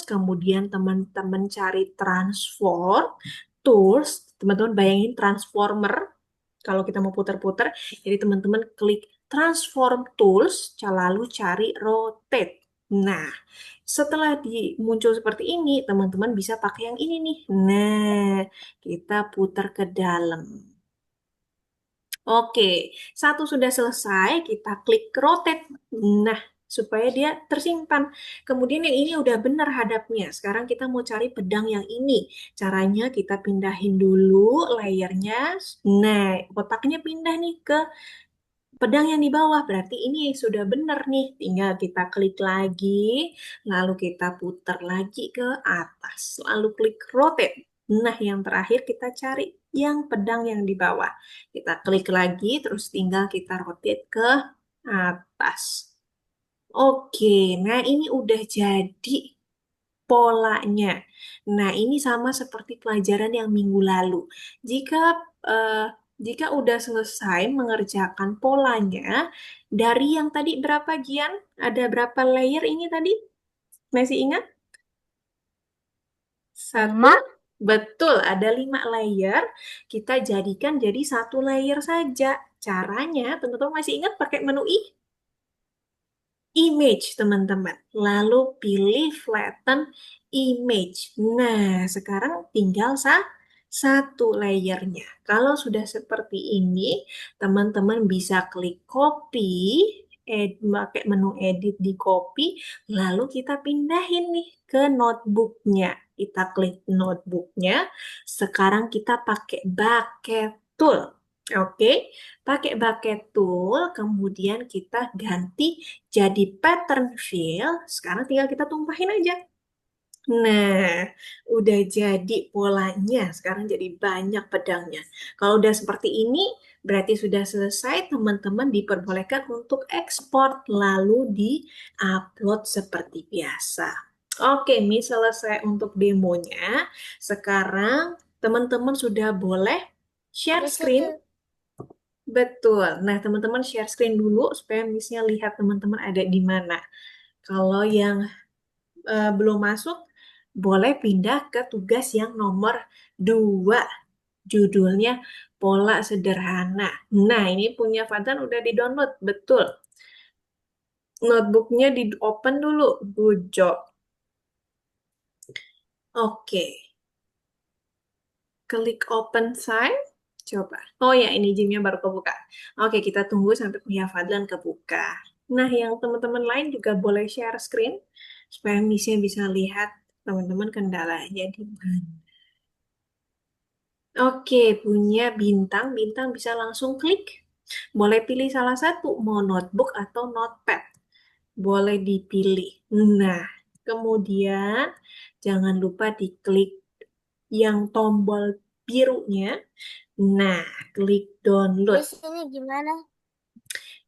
kemudian teman-teman cari transform, tools, teman-teman bayangin transformer, kalau kita mau putar-putar, jadi teman-teman klik transform tools, lalu cari rotate. Nah, setelah muncul seperti ini, teman-teman bisa pakai yang ini nih. Nah, kita putar ke dalam. Oke, satu sudah selesai, kita klik rotate. Nah, supaya dia tersimpan. Kemudian yang ini udah benar hadapnya. Sekarang kita mau cari pedang yang ini. Caranya kita pindahin dulu layernya. Nah, kotaknya pindah nih ke pedang yang di bawah. Berarti ini sudah benar nih. Tinggal kita klik lagi, lalu kita putar lagi ke atas. Lalu klik rotate. Nah, yang terakhir kita cari yang pedang yang di bawah. Kita klik lagi, terus tinggal kita rotate ke atas. Oke, nah ini udah jadi polanya. Nah, ini sama seperti pelajaran yang minggu lalu. Jika eh, jika udah selesai mengerjakan polanya, dari yang tadi berapa Gian? Ada berapa layer ini tadi? Masih ingat? Satu, 5. betul, ada 5 layer. Kita jadikan jadi satu layer saja. Caranya, teman-teman masih ingat pakai menu I? Image, teman-teman. Lalu pilih flatten image. Nah, sekarang tinggal satu layernya. Kalau sudah seperti ini, teman-teman bisa klik copy, pakai menu edit di copy, lalu kita pindahin nih ke notebooknya. Kita klik notebooknya. Sekarang kita pakai bucket tool. Oke, pakai bucket tool, kemudian kita ganti jadi pattern fill. Sekarang tinggal kita tumpahin aja. Nah, udah jadi polanya. Sekarang jadi banyak pedangnya. Kalau udah seperti ini, berarti sudah selesai. Teman-teman diperbolehkan untuk ekspor, lalu di-upload seperti biasa. Oke, ini selesai untuk demonya. Sekarang teman-teman sudah boleh share screen. Betul. Nah, teman-teman share screen dulu supaya misalnya lihat teman-teman ada di mana. Kalau yang belum masuk, boleh pindah ke tugas yang nomor 2. Judulnya Pola Sederhana. Nah, ini punya Fadlan udah di-download. Betul. Notebooknya di-open dulu. Good job. Oke. Klik open file. Coba. Oh ya, ini Gmail baru kebuka. Oke, kita tunggu sampai punya Fadlan kebuka. Nah, yang teman-teman lain juga boleh share screen supaya misalnya bisa lihat teman-teman kendalanya di mana. Oke, punya bintang. Bintang bisa langsung klik. Boleh pilih salah satu, mau notebook atau notepad. Boleh dipilih. Nah, kemudian jangan lupa diklik yang tombol birunya. Nah, klik download. Di sini gimana?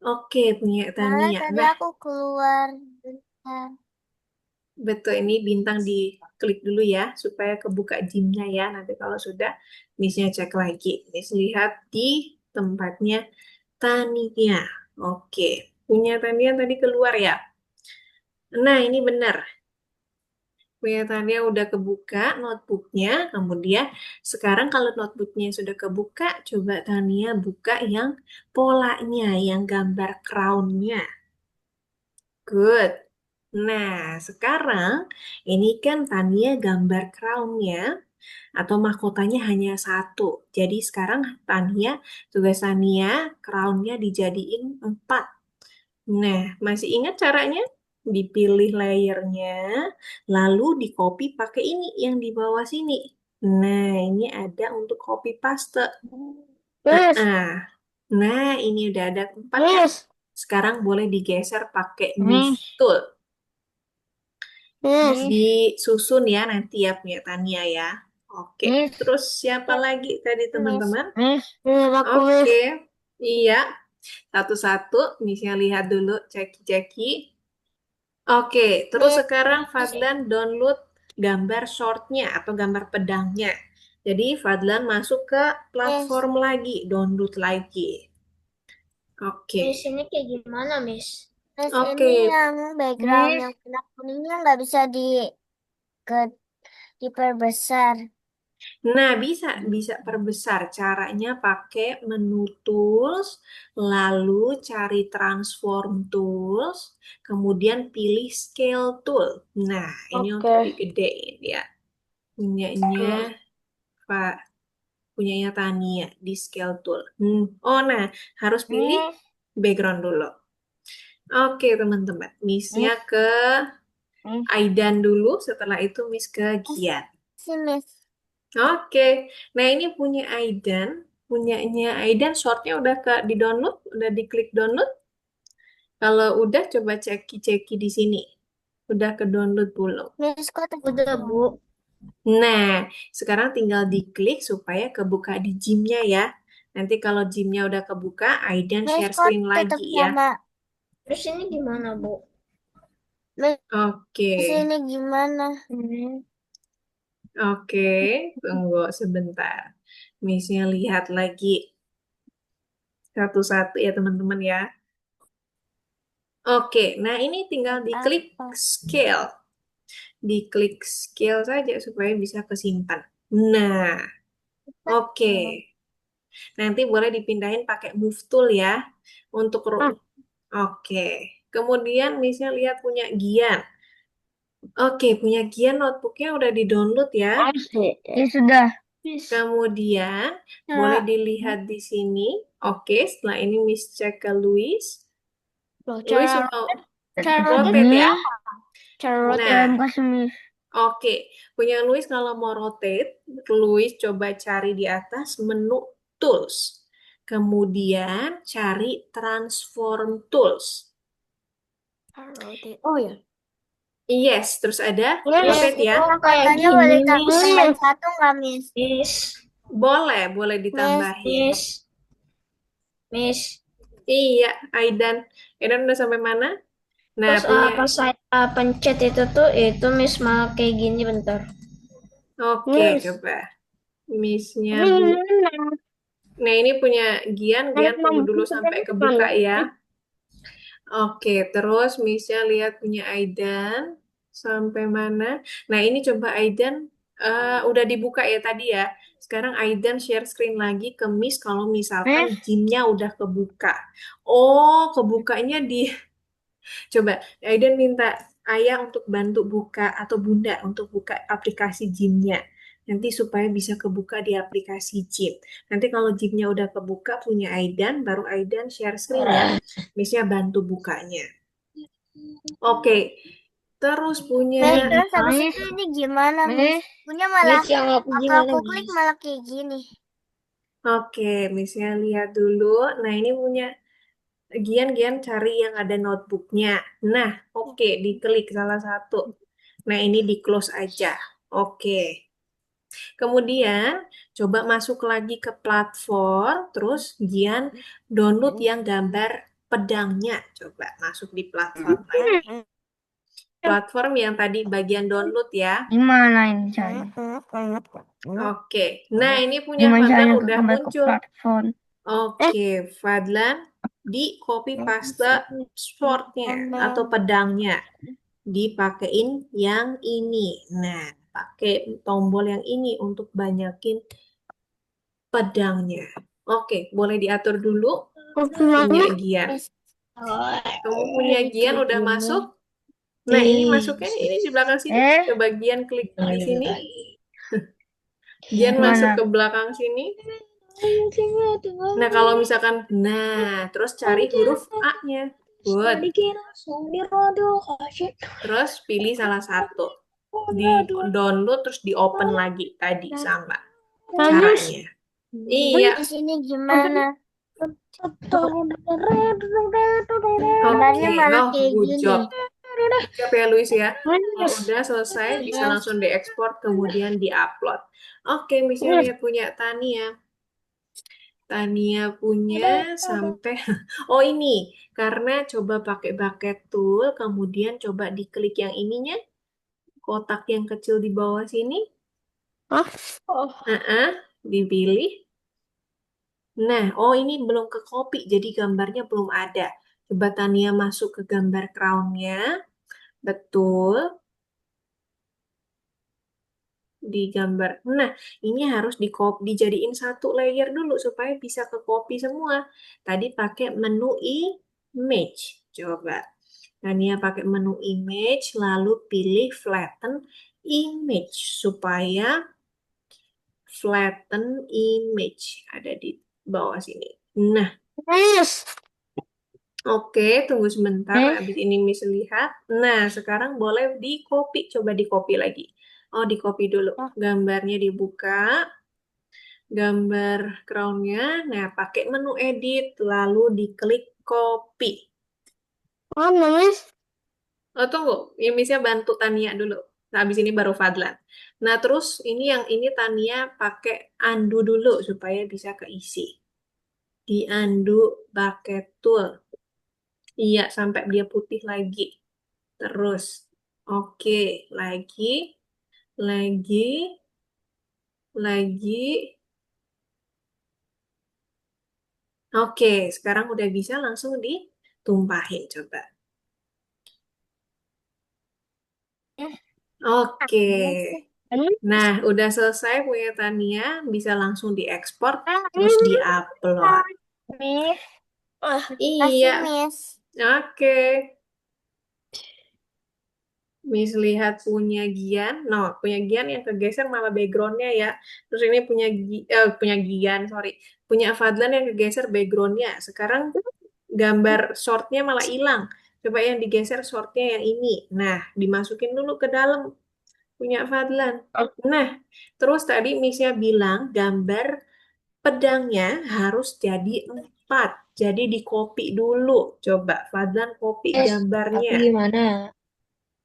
Oke, punya Malah Tania. tadi Nah, aku keluar bentar. betul ini bintang diklik dulu ya, supaya kebuka gymnya ya. Nanti kalau sudah, misalnya cek lagi. Miss lihat di tempatnya Tania. Oke, punya Tania tadi keluar ya. Nah, ini benar. Punya Tania udah kebuka notebooknya. Kemudian sekarang kalau notebooknya sudah kebuka, coba Tania buka yang polanya, yang gambar crown-nya. Good. Nah, sekarang ini kan Tania gambar crown-nya atau mahkotanya hanya satu. Jadi sekarang tugas Tania, crown-nya dijadiin 4. Nah, masih ingat caranya? Dipilih layernya, lalu di copy pakai ini yang di bawah sini. Nah, ini ada untuk copy paste. Yes, Ah, nah, ini udah ada 4 kan? yes, Sekarang boleh digeser pakai move Miss, tool. yes, Miss, Disusun ya nanti ya punya Tania ya. Oke, Miss, terus siapa lagi tadi miss. teman-teman? Miss. Ini aku Oke, miss. iya. Satu-satu, misalnya lihat dulu, ceki-ceki. Oke, terus sekarang Miss. Fadlan download gambar shortnya atau gambar pedangnya. Jadi Fadlan masuk ke Miss. platform lagi, download lagi. Oke, Miss ini kayak gimana, Miss? Miss ini oke, yang background Miss. yang warna kuningnya nggak bisa ke diperbesar. Nah, bisa perbesar. Caranya pakai menu tools, lalu cari transform tools, kemudian pilih scale tool. Nah, ini untuk Oke. digedein ya. Punyanya Tuh. Pak, punyanya Tania di scale tool. Oh, nah, harus pilih Miss, background dulu. Oke, teman-teman. Miss-nya Miss, ke Miss, Aidan dulu, setelah itu Miss ke Gian. Miss. Oke, nah ini punya Aidan, punyanya Aidan, shortnya udah di download, udah diklik download. Kalau udah coba ceki-ceki di sini, udah ke download belum? Miss, kok udah, Bu? Nah, sekarang tinggal diklik supaya kebuka di Gym-nya ya. Nanti kalau Gym-nya udah kebuka, Aidan Miss, share kok screen tetap lagi ya. sama? Terus ini gimana, Bu? Miss, Oke, ini gimana? oke, tunggu sebentar. Miss-nya lihat lagi satu-satu ya teman-teman ya. Oke, nah ini tinggal diklik Apa? scale. Diklik scale saja supaya bisa kesimpan. Nah, oke. Nanti boleh dipindahin pakai move tool ya. Untuk oke. Kemudian misalnya lihat punya Gian. Oke, punya Gian notebooknya udah di-download ya. Asik. Ya sudah. Kemudian boleh dilihat di sini. Oke, setelah ini Miss cek ke Louis. Loh, Louis cara mau cara rotate ya. cara Nah, kasih Miss. oke, punya Luis kalau mau rotate, Luis coba cari di atas menu Tools. Kemudian cari Transform Tools. Oh ya. Yes, terus ada Miss, rotate ya. itu katanya boleh tambahin satu nggak, Miss? Miss, Boleh Miss, ditambahin. Miss, Miss. Iya, Aidan. Aidan udah sampai mana? Nah, Terus punya. pas saya pencet itu Miss malah kayak gini bentar. Oke, Miss, coba. Miss-nya Bu. gimana? Nah, ini punya Gian. Cara Gian tunggu dulu sampai kebuka gimana? ya. Oke, terus Misha lihat punya Aidan sampai mana? Nah, ini coba Aidan udah dibuka ya tadi ya. Sekarang Aidan share screen lagi ke Miss kalau misalkan Miss, gymnya udah kebuka. Oh, kebukanya di coba Aidan minta ayah untuk bantu buka atau bunda untuk buka aplikasi gymnya. Nanti supaya bisa kebuka di aplikasi gym. Nanti kalau gymnya udah kebuka punya Aidan, baru Aidan share screen ya. Missnya bantu bukanya. Oke, terus punya Miss, terus habis itu ini gimana, Miss? Punya malah Miss yang aku aku klik malah kayak gini. oke, Missnya lihat dulu. Nah, ini punya Gian cari yang ada notebooknya. Nah, oke, diklik salah satu. Nah, ini di close aja. Oke. Kemudian coba masuk lagi ke platform, terus Gian download yang gambar pedangnya. Coba masuk di platform lagi. Platform yang tadi bagian download ya. Gimana ini caranya? Oke, nah ini punya Gimana Fadlan caranya udah kembali ke muncul. platform? Oke, Fadlan di copy paste swordnya atau pedangnya. Dipakein yang ini. Nah, pakai tombol yang ini untuk banyakin pedangnya. Oke, boleh diatur dulu. Punya Gian. Kamu punya Gian udah masuk? Nah, ini masuknya ini di belakang sini. Coba Gian klik di sini. Gian masuk ke belakang sini. Nah, kalau misalkan, terus cari huruf A-nya. Good. Terus pilih salah satu. Di download, terus di open lagi tadi, sama caranya. Iya, Di sini gimana? oke. Malah Oh, kayak good gini. job. Siap ya, Luis ya. Kalau udah selesai, bisa langsung diekspor, kemudian diupload. Oke, misalnya lihat punya Tania. Tania punya sampai oh ini karena coba pakai bucket tool kemudian coba diklik yang ininya kotak yang kecil di bawah sini. Oh. Dipilih. Nah, oh ini belum ke copy jadi gambarnya belum ada. Coba Tania masuk ke gambar crownnya. Betul. di gambar. Nah, ini harus dijadiin satu layer dulu supaya bisa ke copy semua. Tadi pakai menu image. Coba. Tania pakai menu image, lalu pilih flatten image supaya flatten image ada di bawah sini. Nah, Miss. oke, tunggu sebentar. Hmm? Habis ini Miss lihat. Nah, sekarang boleh di copy. Coba di copy lagi. Oh, di copy dulu. Gambarnya dibuka. Gambar crownnya. Nah, pakai menu edit. Lalu diklik copy. Mana, Miss? Oh, tunggu. Ini Missnya bantu Tania dulu. Nah, habis ini baru Fadlan. Nah, terus ini yang ini Tania pakai undo dulu supaya bisa keisi. Di undo pakai tool. Iya, sampai dia putih lagi. Terus, oke, lagi, lagi, lagi. Oke, sekarang udah bisa langsung ditumpahin, coba. Oke, nah udah selesai punya Tania, bisa langsung diekspor, terus diupload. Miss. Iya, Kasih, Miss. oke. Miss lihat punya Gian, no, punya Gian yang kegeser malah backgroundnya ya. Terus ini punya Gian, sorry, punya Fadlan yang kegeser backgroundnya. Sekarang gambar shortnya malah hilang. Coba yang digeser shortnya yang ini. Nah, dimasukin dulu ke dalam punya Fadlan. Nah, terus tadi Missnya bilang gambar pedangnya harus jadi 4. Jadi di copy dulu. Coba Fadlan copy Tapi gambarnya. gimana?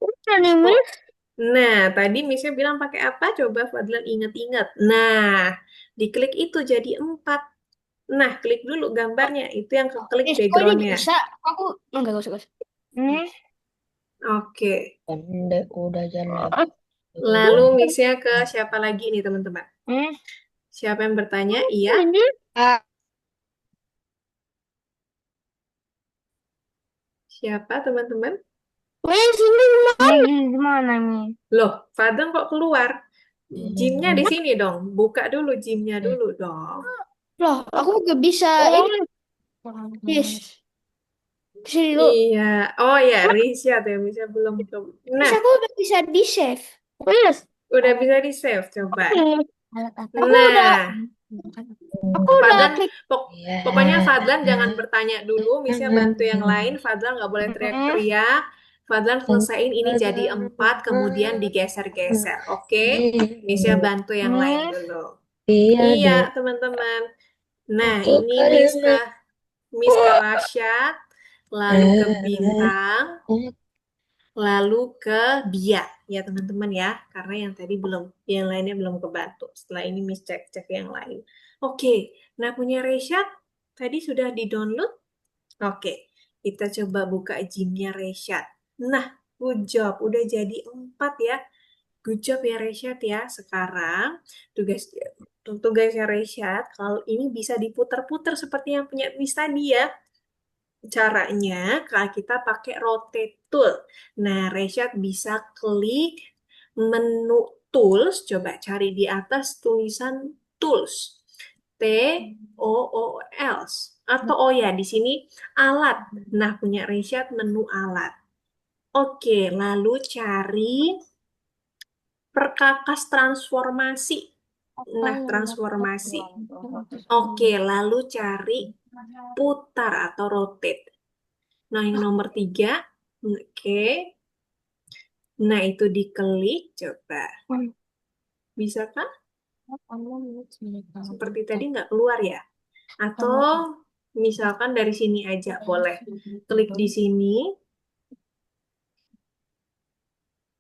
Udah nih, Oh, Miss. nah, tadi Missnya bilang pakai apa? Coba Fadlan inget-inget. Nah, diklik itu jadi 4. Nah, klik dulu gambarnya. Itu yang keklik Miss, kok ini backgroundnya. bisa? Aku enggak usah, usah. Miss. Oke. Udah jalan. Lalu Missnya ke siapa lagi nih, teman-teman? Miss. Siapa yang bertanya? Iya. Ini. Ah, Siapa, teman-teman? Miss, ini gimana? Ini gimana, Miss? Loh, Fadlan kok keluar? Gymnya di sini dong. Buka dulu gymnya dulu dong. loh, aku gak bisa Oh, ini. Yes, sini dulu. Iya. Oh ya, Risha tuh yang bisa belum. Terus Nah, aku udah bisa di save. Miss. udah bisa di-save. Coba. Aku udah, Nah, aku udah Fadlan, klik. pokoknya Fadlan jangan bertanya dulu, Misnya bantu yang lain, Fadlan nggak boleh Miss. teriak-teriak, Fadlan selesaiin ini jadi 4, kemudian digeser-geser, oke? Misnya bantu yang lain Miss. dulu. Iya Iya, dong. teman-teman. Nah, Itu ini Miss ke Rasyad, lalu ke Bintang, lalu ke Bia, ya teman-teman ya, karena yang tadi belum, yang lainnya belum kebantu. Setelah ini Miss cek-cek yang lain. Oke, nah punya Reshad tadi sudah di-download. Oke, kita coba buka gymnya Reshad. Nah, good job, udah jadi 4 ya. Good job ya Reshad ya. Sekarang tugas tugasnya Reshad, kalau ini bisa diputar-putar seperti yang punya Miss tadi ya. Caranya, kalau kita pakai rotate tool. Nah, Reshad bisa klik menu tools, coba cari di atas tulisan tools. T O O L. Atau oh ya, di sini alat. Nah, punya Reshad menu alat. Oke, lalu cari perkakas transformasi. Nah, transformasi. Oke, lalu cari putar atau rotate. Nah, yang nomor 3, oke. Nah, itu diklik, coba. Bisa kan? Seperti tadi nggak keluar ya? Atau misalkan dari sini aja boleh. Klik di sini,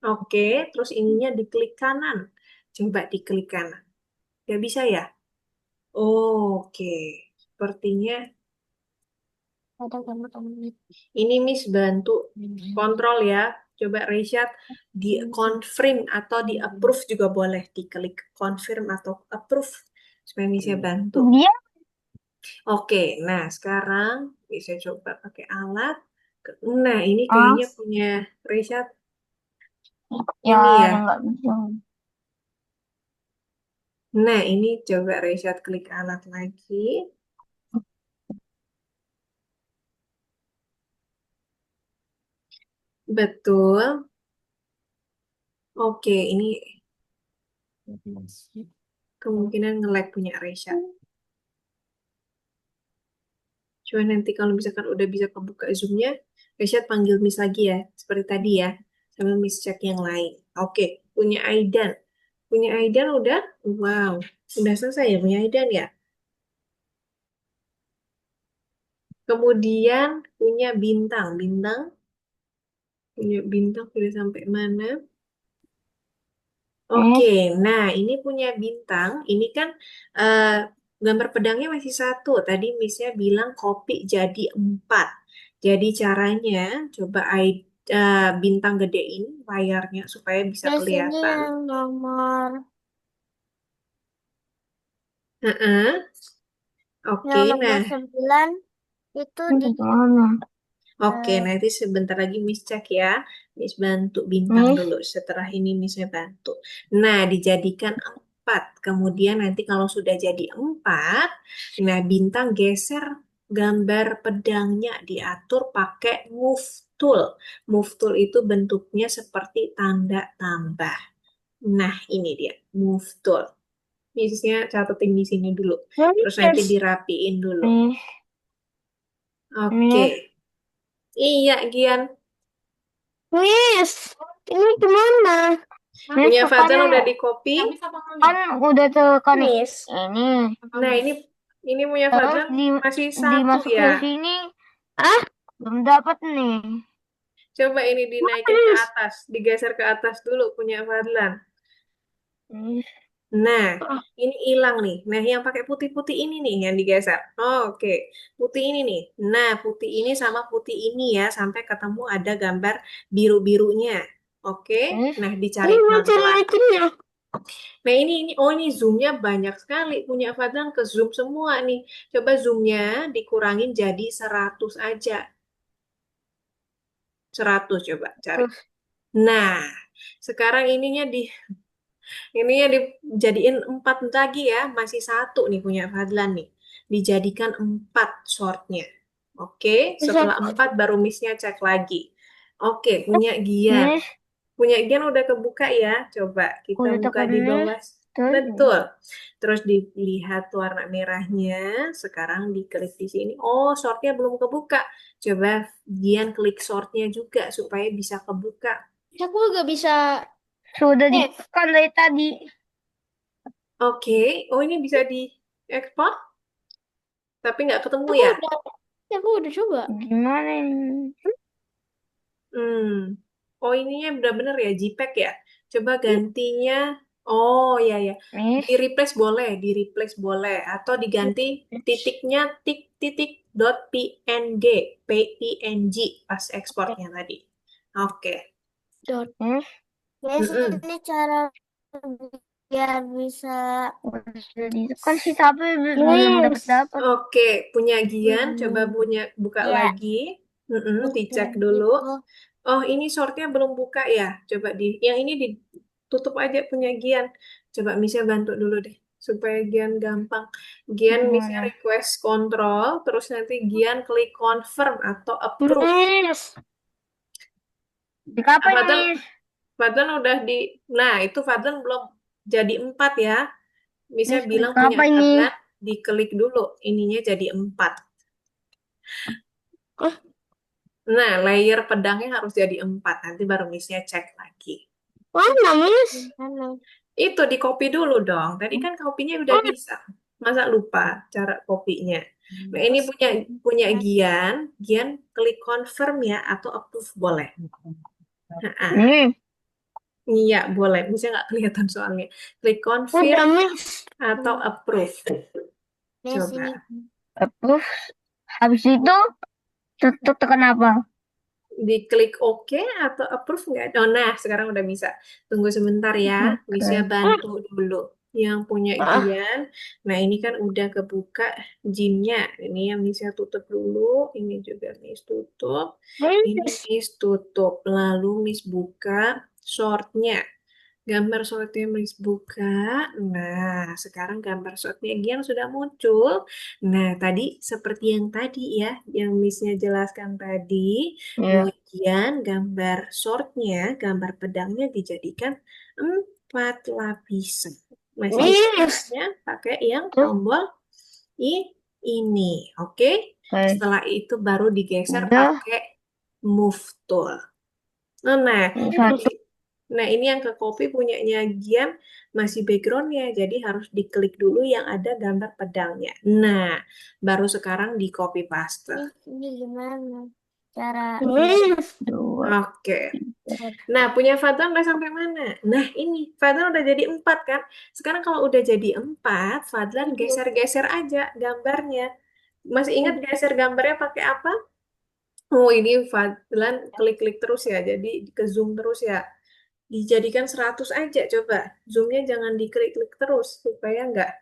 oke. Terus ininya diklik kanan. Coba diklik kanan. Nggak bisa ya? Oke. Sepertinya ini Miss bantu kontrol ya. Coba Reshad di confirm atau di approve juga boleh. Diklik confirm atau approve supaya bisa bantu. Dia. Oke, nah sekarang bisa coba pakai alat. Nah, ini Ah, kayaknya punya Reshad ya, ini ya. ada nggak bisa. Nah, ini coba Reshad klik alat lagi. Betul. Oke, ini kemungkinan nge-lag punya Reshad. Coba nanti kalau misalkan udah bisa kebuka Zoom-nya, Reshad panggil Miss lagi ya, seperti tadi ya, sambil Miss cek yang lain. Oke, punya Aidan. Punya Aidan udah? Wow, udah selesai ya punya Aidan ya? Kemudian punya Bintang. Bintang, punya Bintang sudah sampai mana? Oke, Miss, nah ini punya Bintang. Ini kan eh, gambar pedangnya masih satu. Tadi Missnya bilang kopi jadi 4. Jadi caranya coba Bintang gedein layarnya supaya bisa di sini kelihatan. yang nomor Heeh. Oke, yang nomor nah 9 itu di mana? oke, nanti sebentar lagi Miss cek ya. Miss bantu Bintang Miss, dulu. Setelah ini Missnya bantu. Nah, dijadikan 4. Kemudian nanti kalau sudah jadi 4, nah Bintang geser gambar pedangnya diatur pakai move tool. Move tool itu bentuknya seperti tanda tambah. Nah, ini dia move tool. Missnya catetin di sini dulu. Terus nanti Miss, dirapiin dulu. Miss, Oke. Miss, Iya, Gian. Miss, ini gimana? Miss, Punya kan Fadlan udah di copy. kan udah tekan Miss. Ini Nah, ini punya terus Fadlan masih satu dimasukin ya. ke sini. Ah, belum dapat nih. Coba ini dinaikin ke Miss, atas, digeser ke atas dulu punya Fadlan. Miss, Nah, ah, ini hilang nih. Nah, yang pakai putih-putih ini nih yang digeser. Oh, oke, putih ini nih. Nah, putih ini sama putih ini ya sampai ketemu ada gambar biru-birunya. Oke, Miss, nah dicari ini macam pelan-pelan. naikinnya. Nah ini zoomnya banyak sekali. Punya Fadlan ke zoom semua nih. Coba zoomnya dikurangin jadi 100 aja. 100 coba cari. Terus, Nah, sekarang ininya dijadiin 4 lagi ya. Masih satu nih punya Fadlan nih. Dijadikan 4 shortnya. Oke, bisa, setelah 4 baru missnya cek lagi. Oke, punya Gian. Miss, Punya Gian udah kebuka ya. Coba kita udah buka tekan di Miss. bawah. Terus, Betul. Terus dilihat warna merahnya. Sekarang diklik di sini. Oh, shortnya belum kebuka. Coba Gian klik shortnya juga supaya bisa kebuka. Aku gak bisa. sudah ditekan dari tadi. Oke. Oh, ini bisa diekspor, tapi nggak ketemu Aku ya? udah, aku udah coba. Gimana ini? Hmm. Oh, ininya benar-benar ya JPEG ya. Coba gantinya. Oh, ya ya. Miss, Di replace boleh atau diganti titiknya titik dot png, PNG pas ekspornya tadi. Oke. Dot. Miss, Miss, Mm-mm. ini cara biar bisa. sudah ditekan sih tapi belum dapat Miss. dapat. Oke, punya Gian, coba Hmm. buka Ya, lagi. Mm-mm, oke dicek dulu. gitu. Oh, ini shortnya belum buka ya. Coba yang ini ditutup aja punya Gian. Coba Misha bantu dulu deh, supaya Gian gampang. Gian Misha Gimana? request control, terus nanti Gian klik confirm atau approve. Miss, di kapan Fadlan, Miss? Fadlan udah nah itu Fadlan belum jadi 4 ya. Misha Miss, di bilang punya kapan ini? Fadlan, diklik dulu, ininya jadi 4. Oh, Nah, layer pedangnya harus jadi 4. Nanti baru Missnya cek lagi. mana Miss? Halo. Itu di copy dulu dong. Tadi kan kopinya udah Oh, bisa. Masa lupa cara kopinya? Nah, ini punya punya Gian. Gian klik confirm ya atau approve boleh. Nah, hmm, iya boleh. Bisa nggak kelihatan soalnya. Klik udah confirm Miss. atau approve. Miss ini. Coba. Terus, habis itu tekan apa? Diklik OK atau approve nggak? Oh, nah, sekarang udah bisa. Tunggu sebentar ya. Bisa Oke. bantu dulu. Yang punya Ah, Gian. Nah, ini kan udah kebuka Gymnya. Ini yang bisa tutup dulu. Ini juga Miss tutup. Ini Miss, Miss tutup. Lalu Miss buka shortnya. Gambar shortnya Miss buka. Nah, sekarang gambar shortnya Gian sudah muncul. Nah, tadi seperti yang tadi ya, yang Missnya jelaskan tadi, Ya. kemudian gambar shortnya, gambar pedangnya dijadikan 4 lapisan. Masih bisa Miss. caranya pakai yang Tuh. tombol ini, oke? Oke. Setelah itu baru digeser Udah. pakai move tool. Nah, Satu. nah, ini yang ke copy punyanya Gian masih backgroundnya, jadi harus diklik dulu yang ada gambar pedangnya. Nah, baru sekarang di copy paste. Ini gimana cara Miss. Dua. Oke. Tiga. Nah, punya Fadlan udah sampai mana? Nah, ini Fadlan udah jadi 4 kan? Sekarang kalau udah jadi 4, Fadlan geser-geser aja gambarnya. Masih ingat geser gambarnya pakai apa? Oh, ini Fadlan klik-klik terus ya, jadi ke zoom terus ya. Dijadikan 100 aja coba. Zoomnya jangan diklik-klik terus supaya nggak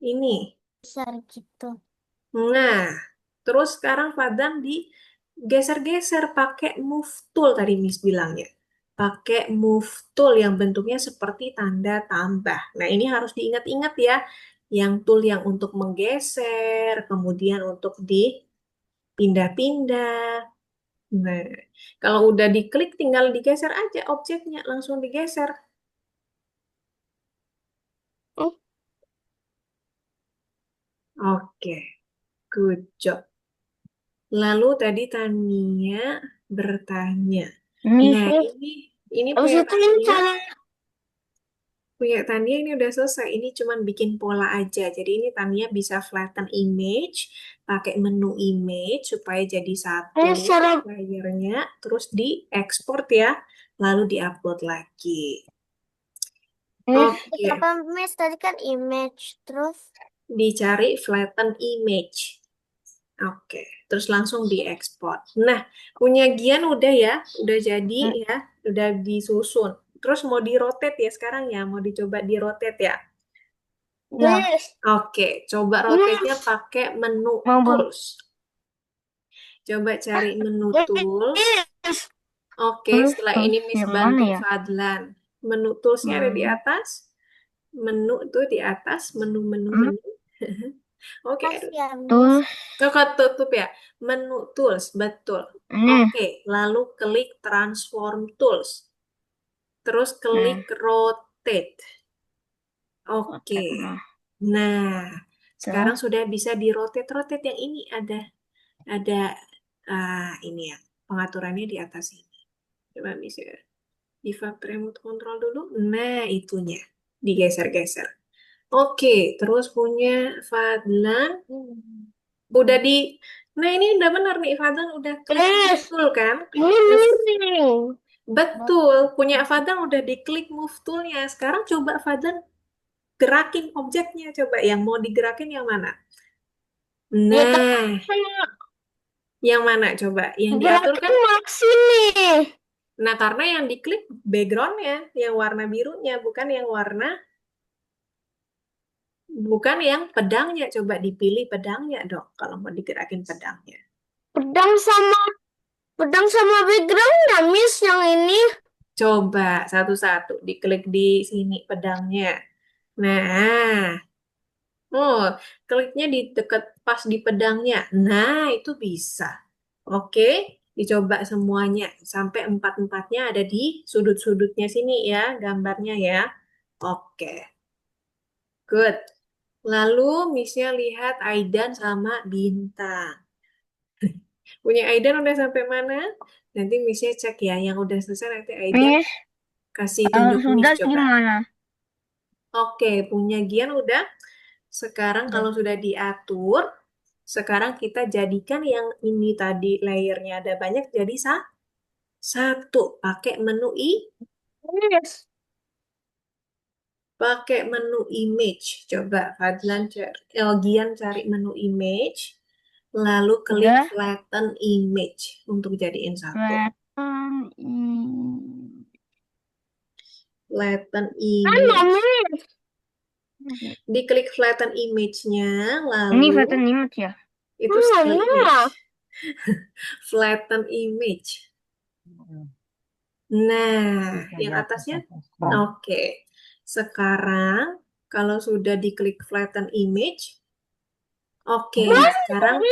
ini. besar gitu. Nah, terus sekarang Fadlan digeser-geser pakai move tool tadi Miss bilangnya. Pakai move tool yang bentuknya seperti tanda tambah. Nah, ini harus diingat-ingat ya. Yang tool yang untuk menggeser, kemudian untuk dipindah-pindah. Nah, kalau udah diklik tinggal digeser aja objeknya, langsung digeser. Hmm. Oke, good job. Lalu tadi Tania bertanya. Miss. Nah, Miss. ini Habis punya itu ini Tania, cara. ini udah selesai. Ini cuman bikin pola aja. Jadi ini Tania bisa flatten image, pakai menu image supaya jadi satu Ini cara. layernya, terus diekspor ya, lalu diupload lagi. Miss. Oke, Apa Miss tadi kan image terus dicari flatten image. Oke, terus langsung diekspor. Nah, punya Gian udah ya, udah jadi Hmm. ya, udah disusun. Terus mau di-rotate ya sekarang ya, mau dicoba di-rotate ya. Ya. Miss Oke, coba rotate-nya Miss. pakai menu Mau bang. tools. Coba cari menu tool. Miss. Oke, Terus setelah terus ini Miss yang mana bantu ya? Fadlan. Menu toolsnya ada di Hmm. atas. Menu tuh di atas, menu-menu Hmm. menu. Oke, pas aduh. ya Miss. Terus Kakak tutup ya. Menu tools, betul. ini. Oke, lalu klik transform tools. Terus klik Nah, rotate. Oke. otak nah. Nah, sekarang Terus. sudah bisa di rotate-rotate yang ini ada ini ya. Pengaturannya di atas ini. Coba bisa di remote control dulu. Nah, itunya. Digeser-geser. Oke, terus punya Fadlan Hmm. udah di Nah, ini udah benar nih, Fadlan udah klik Miss. betul kan? Ini Nah, miring. betul, punya Fadlan udah diklik move tool-nya. Sekarang coba Fadlan gerakin objeknya, coba yang mau digerakin yang mana? Ya tapi Nah, yang mana coba? Yang diatur gerakin kan? maksud. Nah, karena yang diklik background-nya, yang warna birunya, bukan yang pedangnya. Coba dipilih pedangnya dong, kalau mau digerakin pedangnya. Pedang sama backgroundnya, Miss, yang ini. Coba satu-satu diklik di sini pedangnya. Nah, oh, kliknya di dekat pas di pedangnya. Nah, itu bisa. Oke, dicoba semuanya sampai empat-empatnya ada di sudut-sudutnya sini ya, gambarnya ya. Oke, good. Lalu Missnya lihat Aidan sama Bintang. Punya Aidan udah sampai mana? Nanti Missnya cek ya, yang udah selesai nanti Aidan Miss, kasih kalau tunjuk Miss sudah coba. gimana? Oke, punya Gian udah. Sekarang Udah. kalau sudah diatur, sekarang kita jadikan yang ini tadi layernya ada banyak jadi satu. Miss, Pakai menu image. Coba Fadlan cari, Gian cari menu image, lalu klik udah. flatten image untuk jadiin satu. Kelihatan. Flatten Mana, image. Miss? Diklik flatten image-nya, Ini lalu foto image ya? itu still Mana? image. Flatten image. Nah, Bisa di yang atas atasnya? atas. Oke. Sekarang, kalau sudah diklik flatten image, oke. Nah, sekarang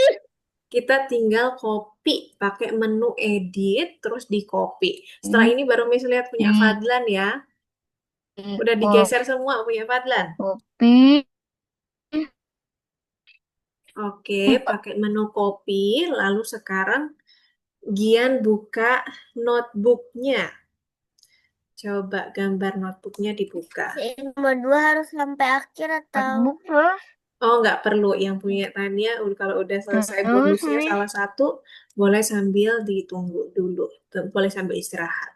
kita tinggal copy pakai menu edit, terus di copy. Setelah ini baru Miss lihat punya Di Fadlan ya. Udah digeser semua punya Fadlan. kopi. Oke, pakai menu copy. Lalu sekarang Gian buka notebooknya. Coba gambar notebooknya dibuka. Nomor 2 harus sampai akhir atau Notebook terus. Oh, nggak perlu. Yang punya Tania, kalau udah selesai Terus bonusnya Miss. salah satu, boleh sambil ditunggu dulu. Boleh sambil istirahat.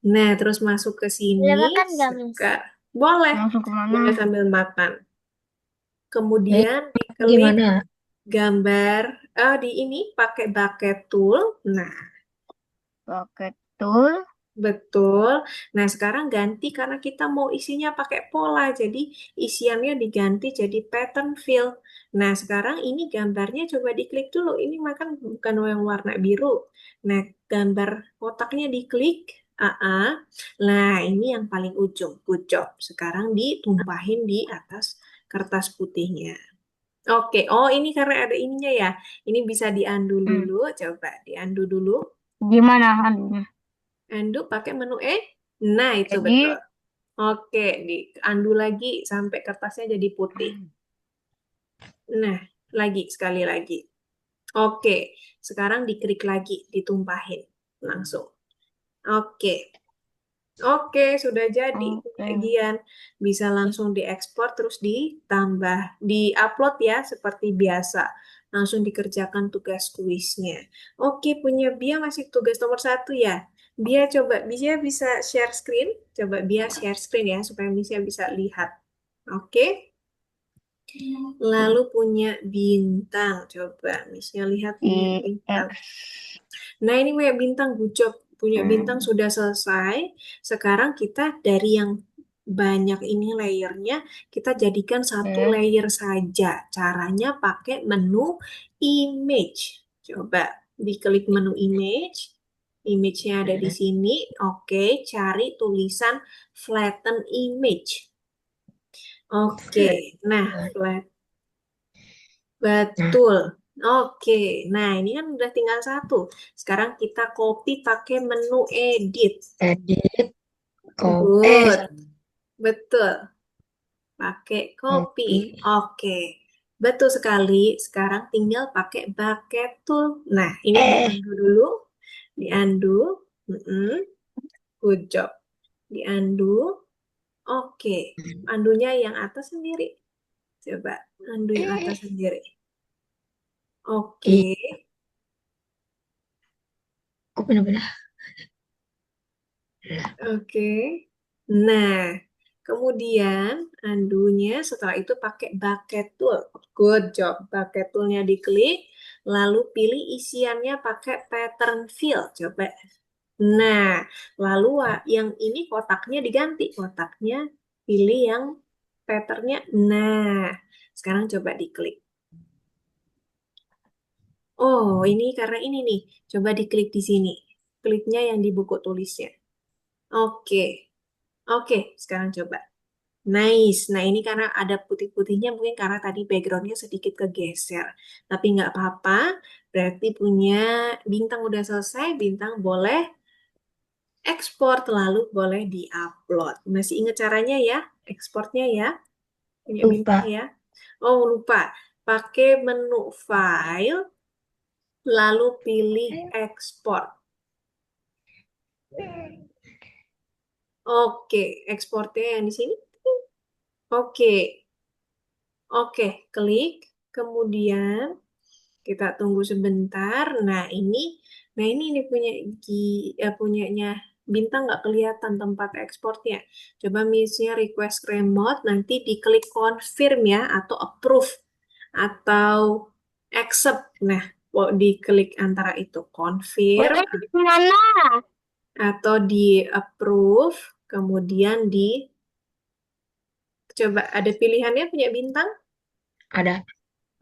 Nah, terus masuk ke sini. boleh makan nggak, Miss? Boleh. Masuk kemana? Boleh sambil makan. Eh, Kemudian diklik gimana? gambar. Di ini pakai bucket tool. Nah, Pakai tool. betul. Nah, sekarang ganti karena kita mau isinya pakai pola. Jadi, isiannya diganti jadi pattern fill. Nah, sekarang ini gambarnya coba diklik dulu. Ini makan bukan yang warna biru. Nah, gambar kotaknya diklik. Nah, ini yang paling ujung. Good job. Sekarang ditumpahin di atas kertas putihnya. Oke. Oh, ini karena ada ininya ya. Ini bisa diundo Hmm. dulu. Coba diundo dulu. Gimana anunya? Undo pakai menu E. Nah, itu betul. Jadi Oke, di undo lagi sampai kertasnya jadi putih. Nah, sekali lagi. Oke, sekarang diklik lagi, ditumpahin langsung. Oke, oke, sudah jadi oke. penyajian. Bisa langsung diekspor terus ditambah, diupload ya seperti biasa. Langsung dikerjakan tugas kuisnya. Oke, punya Bia masih tugas nomor satu ya. Bia coba, Bia bisa share screen. Coba Bia share screen ya supaya Bia bisa lihat. Oke. Lalu punya bintang. Coba Misnya lihat punya I bintang. X. Nah, ini punya bintang Gucop. Punya bintang sudah selesai. Sekarang kita dari yang banyak ini layernya, kita jadikan satu Eh, layer saja. Caranya pakai menu image. Coba diklik menu image. Image-nya ada di sini. Oke, cari tulisan flatten image. Oke, nah flat. Betul. Oke, nah ini kan udah tinggal satu. Sekarang kita copy pakai menu edit. Edit, Good. Betul. Pakai copy. copy. Oke. Betul sekali. Sekarang tinggal pakai bucket tool. Nah, ini Eh, di-undo dulu. Di-undo. Mm-mm. Good job. Di-undo. Oke. Andunya yang atas sendiri. Coba. Undo yang atas sendiri. Oke. ih, kok bener-bener. Oke. Nah, kemudian andunya setelah itu pakai bucket tool. Good job. Bucket toolnya diklik, lalu pilih isiannya pakai pattern fill. Coba. Nah, lalu yang ini kotaknya diganti. Kotaknya pilih yang patternnya. Nah, sekarang coba diklik. Oh, ini karena ini nih. Coba diklik di sini. Kliknya yang di buku tulisnya. Oke. Oke, sekarang coba. Nice. Nah, ini karena ada putih-putihnya mungkin karena tadi backgroundnya sedikit kegeser. Tapi nggak apa-apa. Berarti punya bintang udah selesai. Bintang boleh ekspor lalu boleh diupload. Masih ingat caranya ya? Ekspornya ya? Punya bintang Lupa. ya? Oh, lupa. Pakai menu file lalu pilih ekspor. Oke, ekspornya yang di sini. Oke. Oke, klik. Kemudian kita tunggu sebentar. Nah ini nih punyanya bintang nggak kelihatan tempat ekspornya. Coba misalnya request remote, nanti diklik confirm ya atau approve atau accept. Nah, mau diklik antara itu confirm boleh gimana? atau di approve, kemudian coba ada pilihannya punya bintang. Ada.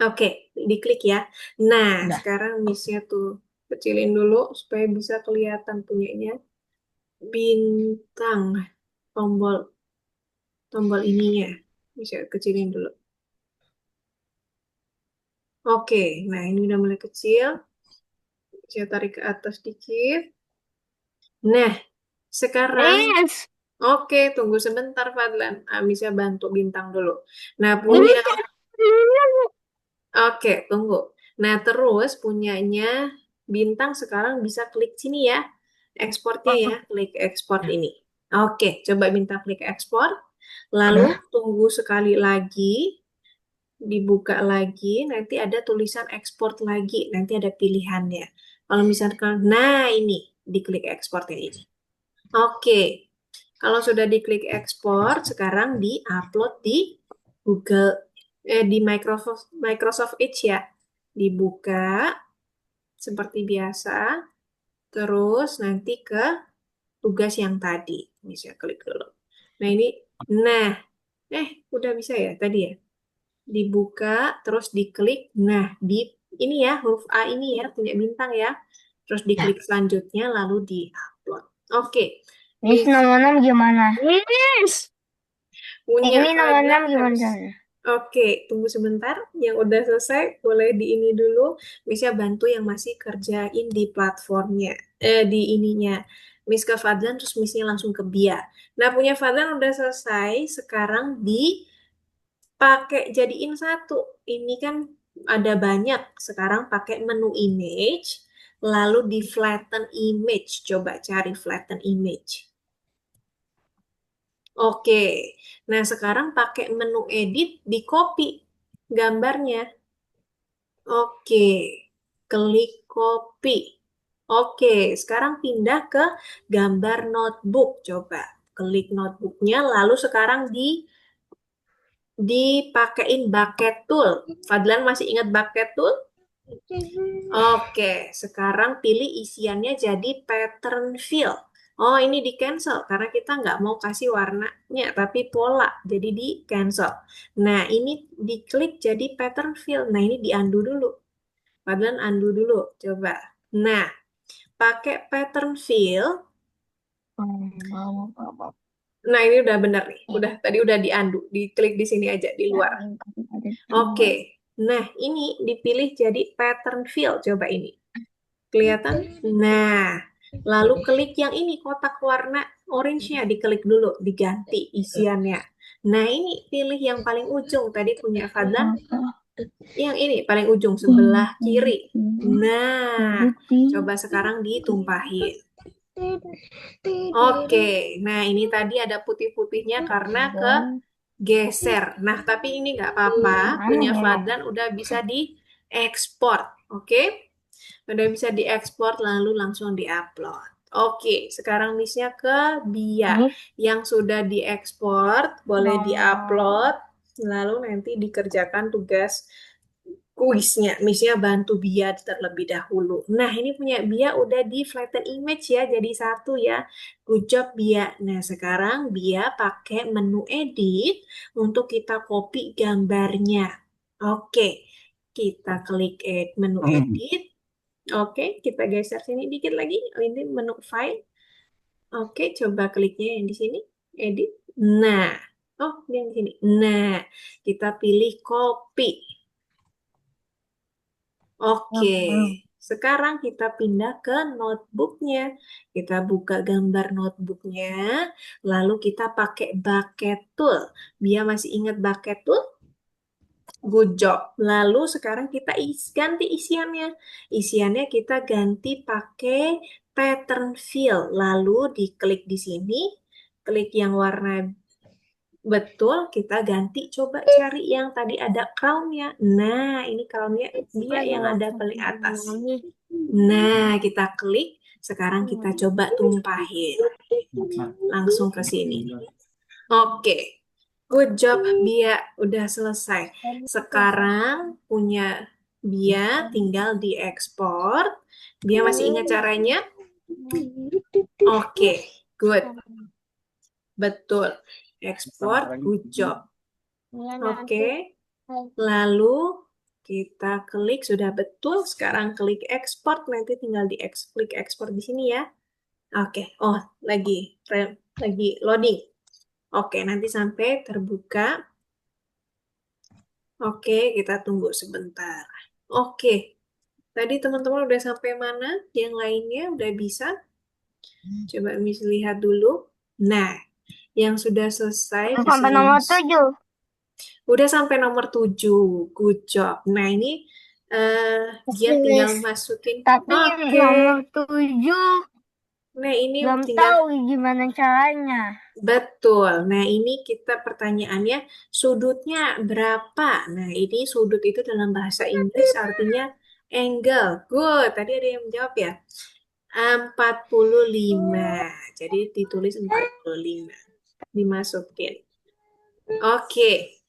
Oke, diklik ya. Nah, Udah. sekarang miss tuh kecilin dulu supaya bisa kelihatan punyanya. bintang, tombol tombol ininya. Bisa kecilin dulu. Oke, nah ini udah mulai kecil. Saya tarik ke atas dikit. Nah, sekarang, Miss, oke, tunggu sebentar, Fadlan. Bisa bantu bintang dulu. Nah, ini punya, kan oke, tunggu. Nah, terus punyanya bintang sekarang bisa klik sini ya. Ekspornya ya, klik ekspor ini. Oke, coba bintang klik ekspor. Lalu tunggu sekali lagi, dibuka lagi, nanti ada tulisan ekspor lagi, nanti ada pilihannya. Kalau misalkan, nah ini, diklik ekspor yang ini. Oke, kalau sudah diklik ekspor, sekarang di-upload di Google, di Microsoft Edge ya. Dibuka seperti biasa, terus nanti ke tugas yang tadi. Bisa klik dulu. Nah ini, nah, udah bisa ya tadi ya. Dibuka, terus diklik. Nah, di ini ya, huruf A ini ya, punya bintang ya. Terus diklik selanjutnya, lalu di-upload. Oke, Miss Miss nomor 6 gimana? Miss, punya ini nomor Fadlan 6 habis. gimana? Oke, tunggu sebentar. Yang udah selesai, boleh di ini dulu. Bisa bantu yang masih kerjain di platformnya. Di ininya. Miss ke Fadlan, terus Missnya langsung ke Bia. Nah, punya Fadlan udah selesai. Sekarang dipakai jadiin satu. Ini kan ada banyak. Sekarang pakai menu image. Lalu di flatten image. Coba cari flatten image. Oke, nah sekarang pakai menu edit, di copy gambarnya. Oke, klik copy. Oke, sekarang pindah ke gambar notebook. Coba klik notebooknya, lalu sekarang dipakein bucket tool. Fadlan masih ingat bucket tool? Oke, sekarang pilih isiannya jadi pattern fill. Oh, ini di cancel karena kita nggak mau kasih warnanya, tapi pola. Jadi di cancel. Nah, ini diklik jadi pattern fill. Nah, ini di undo dulu. Padahal undo dulu. Coba. Nah, pakai pattern fill. Nah, ini udah bener nih. Udah, tadi udah di undo. Diklik di sini aja, di luar. Oke. Nah, ini dipilih jadi pattern fill. Coba ini. Kelihatan? Nah, lalu klik yang ini kotak warna orange-nya, diklik dulu, diganti isiannya. Nah, ini pilih yang paling ujung. Tadi punya Fadlan, yang ini paling ujung sebelah kiri. Nah, coba sekarang ditumpahin. Oke, nah ini tadi ada putih-putihnya karena kegeser. Nah, tapi ini nggak apa-apa, punya Fadlan udah bisa diekspor. Oke? Udah bisa diekspor lalu langsung diupload. Oke, sekarang missnya ke Bia. Yang sudah diekspor boleh diupload, lalu nanti dikerjakan tugas kuisnya. Missnya bantu Bia terlebih dahulu. Nah, ini punya Bia udah di flatten image ya, jadi satu ya. Good job Bia. Nah, sekarang Bia pakai menu edit untuk kita copy gambarnya. Oke, kita klik menu edit. Oke, kita geser sini dikit lagi. Oh, ini menu file. Oke, coba kliknya yang di sini, edit. Nah, oh, yang di sini. Nah, kita pilih copy. Oke, sekarang kita pindah ke notebooknya. Kita buka gambar notebooknya, lalu kita pakai bucket tool. Biar masih ingat bucket tool? Good job. Lalu sekarang kita ganti isiannya. Isiannya kita ganti pakai pattern fill. Lalu diklik di sini, klik yang warna betul, kita ganti. Coba cari yang tadi ada crown-nya. Nah, ini crown-nya dia yang ada paling atas. Nah, kita klik. Sekarang kita coba tumpahin. Langsung ke sini. Oke. Good job, Bia. Udah selesai. Sekarang punya Bia tinggal diekspor. Bia masih ingat caranya? Oke, good. Betul. Ekspor, good job. Oke. Lalu kita klik sudah betul. Sekarang klik ekspor. Nanti tinggal klik ekspor di sini ya. Oke, oh lagi loading. Oke, nanti sampai terbuka. Oke, kita tunggu sebentar. Oke, tadi teman-teman udah sampai mana? Yang lainnya udah bisa? Coba Miss lihat dulu. Nah, yang sudah selesai bisa Sampai nomor 7. udah sampai nomor 7. Good job. Nah, ini Oke, Gian tinggal Miss. masukin. Tapi Oke. nomor 7 Nah, ini belum tinggal tahu gimana caranya. betul. Nah, ini kita pertanyaannya sudutnya berapa? Nah, ini sudut itu dalam bahasa Inggris artinya angle. Good. Tadi ada yang menjawab ya. 45. Jadi ditulis 45. Dimasukin. Oke.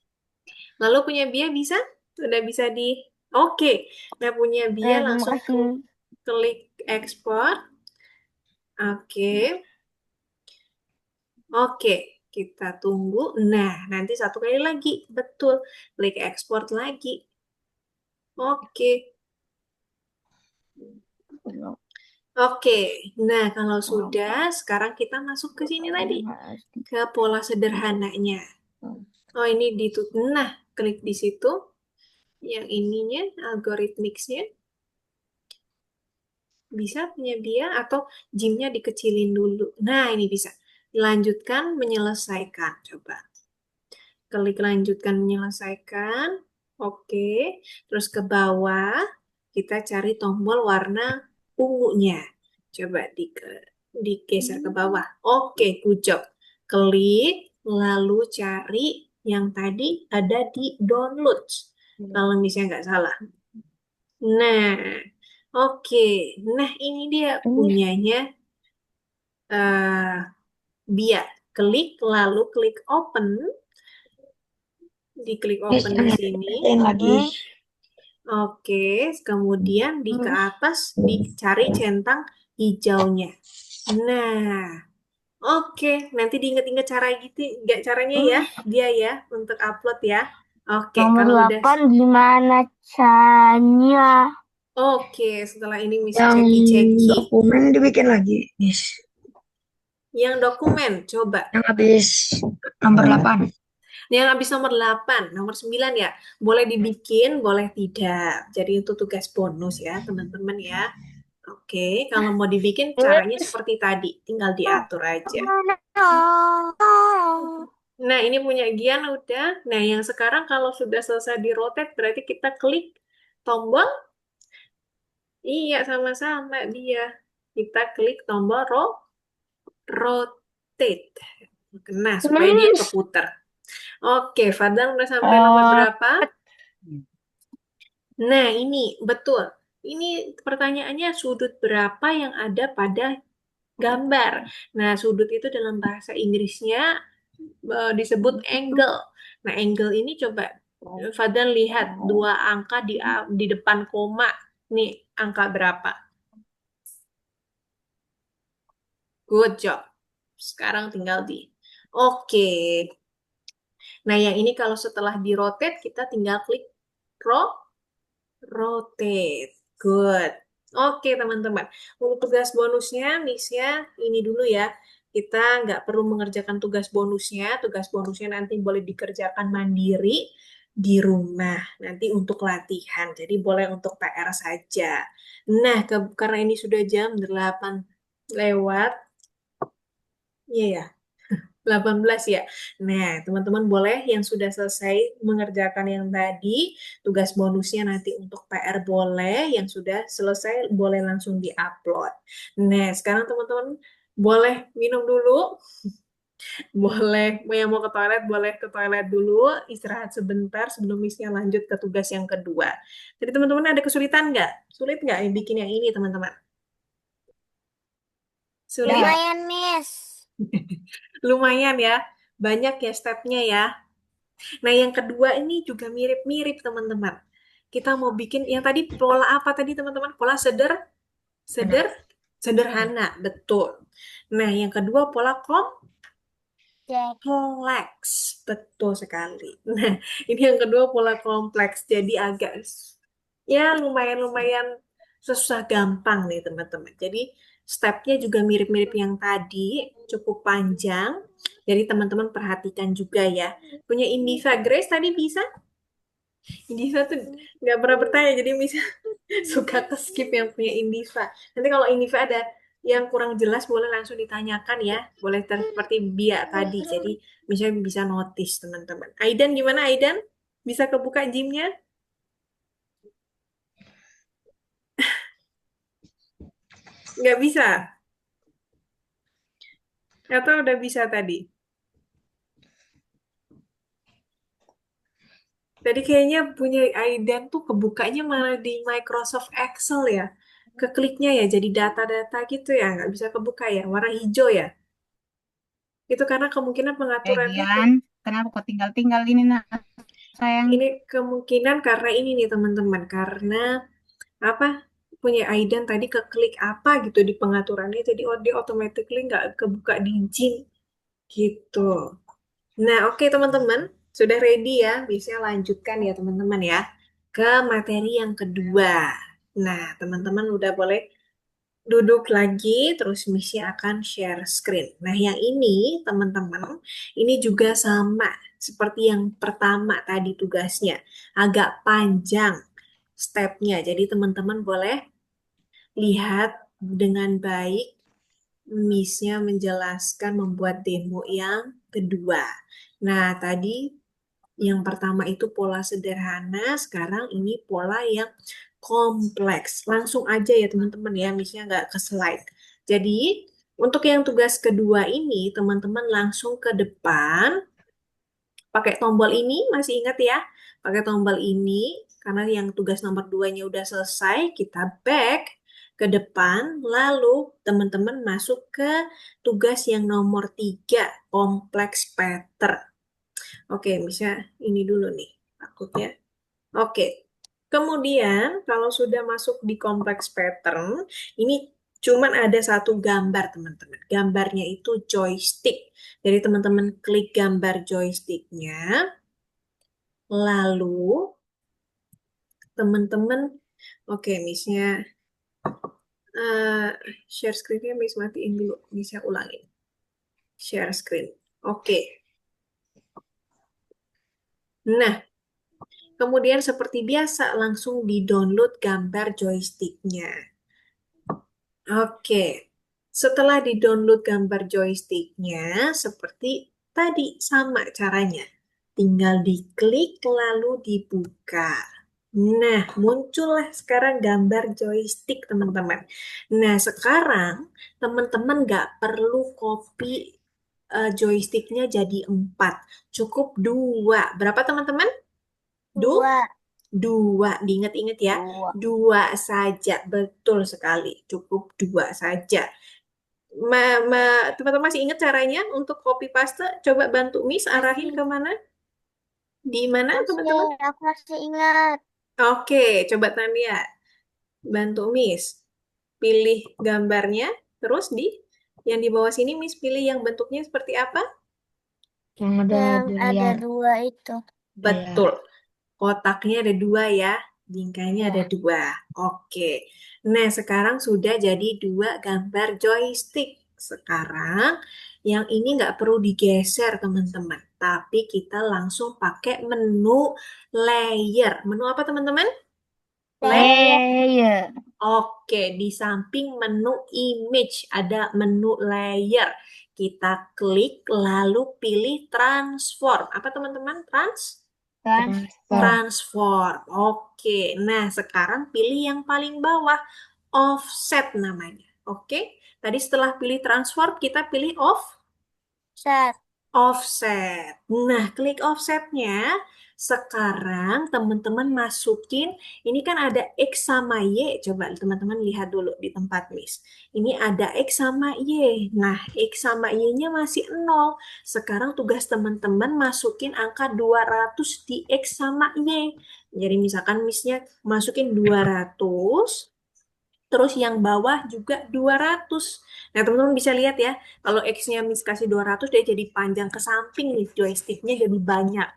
Lalu punya Bia bisa? Udah bisa di Oke. Nah, punya Bia Terima langsung kasih. klik ekspor. Oke. Oke, kita tunggu. Nah, nanti satu kali lagi. Betul. Klik ekspor lagi. Oke. Oke. Nah, kalau sudah, sekarang kita masuk ke sini tadi. Ke pola sederhananya. Oh, ini ditutup. Nah, klik di situ. Yang ininya, algoritmixnya. Bisa punya dia atau gymnya dikecilin dulu. Nah, ini bisa. Lanjutkan menyelesaikan. Coba. Klik lanjutkan menyelesaikan. Oke. Terus ke bawah, kita cari tombol warna ungunya. Coba digeser ke bawah. Oke, good job. Klik, lalu cari yang tadi ada di download. Kalau misalnya nggak salah. Nah, oke. Nah, ini dia punyanya eh Bia. Klik, lalu klik open. Diklik open di sini. Lagi. Oke, kemudian di ke atas dicari centang hijaunya. Nah, oke, nanti diinget-inget cara gitu, nggak caranya ya, dia ya untuk upload ya. Oke, Nomor kalau udah, 8 gimana caranya? oke, setelah ini Miss Yang ceki-ceki. dokumen dibikin lagi, Miss. Yang dokumen, coba. Yang habis nomor 8. Yang habis nomor 8, nomor 9 ya. Boleh dibikin, boleh tidak. Jadi itu tugas bonus ya, teman-teman ya. Oke, kalau mau dibikin caranya Miss. seperti tadi, tinggal diatur aja. Nah, ini punya Gian udah. Nah, yang sekarang kalau sudah selesai di rotate, berarti kita klik tombol. Iya, sama-sama dia. Kita klik tombol rotate. Nah, supaya dia Miss. keputar. Oke, Fadlan udah sampai nomor berapa? Nah, ini betul. Ini pertanyaannya sudut berapa yang ada pada gambar. Nah, sudut itu dalam bahasa Inggrisnya disebut angle. Nah, angle ini coba Fadlan lihat dua angka di depan koma. Nih, angka berapa? Good job. Sekarang tinggal di. Oke. Nah, yang ini kalau setelah di rotate kita tinggal klik rotate. Good. Oke, teman-teman. Untuk tugas bonusnya, Miss-nya ini dulu ya. Kita nggak perlu mengerjakan tugas bonusnya. Tugas bonusnya nanti boleh dikerjakan mandiri di rumah. Nanti untuk latihan. Jadi boleh untuk PR saja. Nah, karena ini sudah jam 8 lewat. Iya ya, 18 ya. Nah, teman-teman boleh yang sudah selesai mengerjakan yang tadi, tugas bonusnya nanti untuk PR boleh, yang sudah selesai boleh langsung di-upload. Nah, sekarang teman-teman boleh minum dulu, boleh yang mau ke toilet boleh ke toilet dulu, istirahat sebentar sebelum Missnya lanjut ke tugas yang kedua. Jadi teman-teman ada kesulitan nggak? Sulit nggak bikin yang ini, teman-teman? Sulit? Lumayan, Miss. Lumayan ya, banyak ya stepnya ya. Nah, yang kedua ini juga mirip-mirip, teman-teman. Kita mau bikin yang tadi pola apa tadi, teman-teman? Pola sederhana, betul. Nah, yang kedua pola kompleks, betul sekali. Nah, ini yang kedua pola kompleks, jadi agak ya lumayan-lumayan susah gampang nih, teman-teman. Jadi Stepnya juga mirip-mirip yang tadi, cukup panjang. Jadi teman-teman perhatikan juga ya. Punya Indiva Grace tadi bisa? Indiva tuh nggak pernah bertanya, jadi bisa suka ke skip yang punya Indiva. Nanti kalau Indiva ada yang kurang jelas boleh langsung ditanyakan ya. Boleh seperti Bia tadi. Jadi misalnya bisa notice teman-teman. Aidan gimana Aidan? Bisa kebuka gymnya? Nggak bisa? Atau udah bisa tadi? Tadi kayaknya punya Aidan tuh kebukanya malah di Microsoft Excel ya. Kekliknya ya jadi data-data gitu ya. Nggak bisa kebuka ya. Warna hijau ya. Itu karena kemungkinan pengaturannya Gian, kenapa kok tinggal-tinggal ini nak sayang? ini kemungkinan karena ini nih teman-teman. Karena apa punya Aidan tadi keklik apa gitu di pengaturannya. Jadi oh, dia automatically nggak kebuka di Gym gitu. Nah, oke teman-teman, sudah ready ya? Bisa lanjutkan ya teman-teman ya ke materi yang kedua. Nah, teman-teman udah boleh duduk lagi, terus Missy akan share screen. Nah, yang ini teman-teman, ini juga sama seperti yang pertama tadi tugasnya. Agak panjang stepnya, jadi teman-teman boleh lihat dengan baik Miss-nya menjelaskan membuat demo yang kedua. Nah, tadi yang pertama itu pola sederhana, sekarang ini pola yang kompleks. Langsung aja ya teman-teman ya, Miss-nya nggak ke slide. Jadi, untuk yang tugas kedua ini, teman-teman langsung ke depan, pakai tombol ini, masih ingat ya? Pakai tombol ini, karena yang tugas nomor 2-nya udah selesai, kita back ke depan, lalu teman-teman masuk ke tugas yang nomor 3 kompleks pattern. Oke, misalnya ini dulu nih, takutnya. Oke, kemudian kalau sudah masuk di kompleks pattern, ini cuman ada satu gambar, teman-teman. Gambarnya itu joystick. Jadi teman-teman klik gambar joysticknya, lalu teman-teman, oke, misalnya eh, share screen-nya Miss matiin dulu, bisa ulangin. Share screen. Oke. Nah, kemudian seperti biasa langsung di-download gambar joysticknya. Oke, setelah di-download gambar joysticknya, seperti tadi sama caranya. Tinggal diklik lalu dibuka. Nah, muncullah sekarang gambar joystick teman-teman. Nah, sekarang teman-teman nggak perlu copy joysticknya jadi 4. Cukup 2. Berapa teman-teman? Dua. Dua, diingat-ingat ya. Dua. Dua saja, betul sekali. Cukup dua saja. Teman-teman masih ingat caranya untuk copy paste? Coba bantu Miss arahin ke mana? Di mana teman-teman? Masih, aku masih ingat. Oke, coba Tania bantu Miss. Pilih gambarnya, terus di yang di bawah sini Miss pilih yang bentuknya seperti apa? Yang ada Yang ada layar. dua itu. Layar. Betul. Kotaknya ada dua ya, bingkainya ada Ya. dua. Oke. Nah, sekarang sudah jadi dua gambar joystick. Sekarang yang ini nggak perlu digeser, teman-teman. Tapi kita langsung pakai menu layer. Menu apa, teman-teman? Layer. Layer. Oke, di samping menu image ada menu layer. Kita klik lalu pilih transform. Apa, teman-teman? Transform. Transform. Oke. Nah, sekarang pilih yang paling bawah. Offset namanya. Oke. Tadi setelah pilih transform, kita pilih Set. offset. Nah, klik offsetnya. Sekarang teman-teman masukin, ini kan ada X sama Y. Coba teman-teman lihat dulu di tempat Miss. Ini ada X sama Y. Nah, X sama Y-nya masih 0. Sekarang tugas teman-teman masukin angka 200 di X sama Y. Jadi misalkan Miss-nya masukin 200, terus yang bawah juga 200. Nah, teman-teman bisa lihat ya, kalau X-nya Miss kasih 200, dia jadi panjang ke samping nih, joysticknya jadi banyak.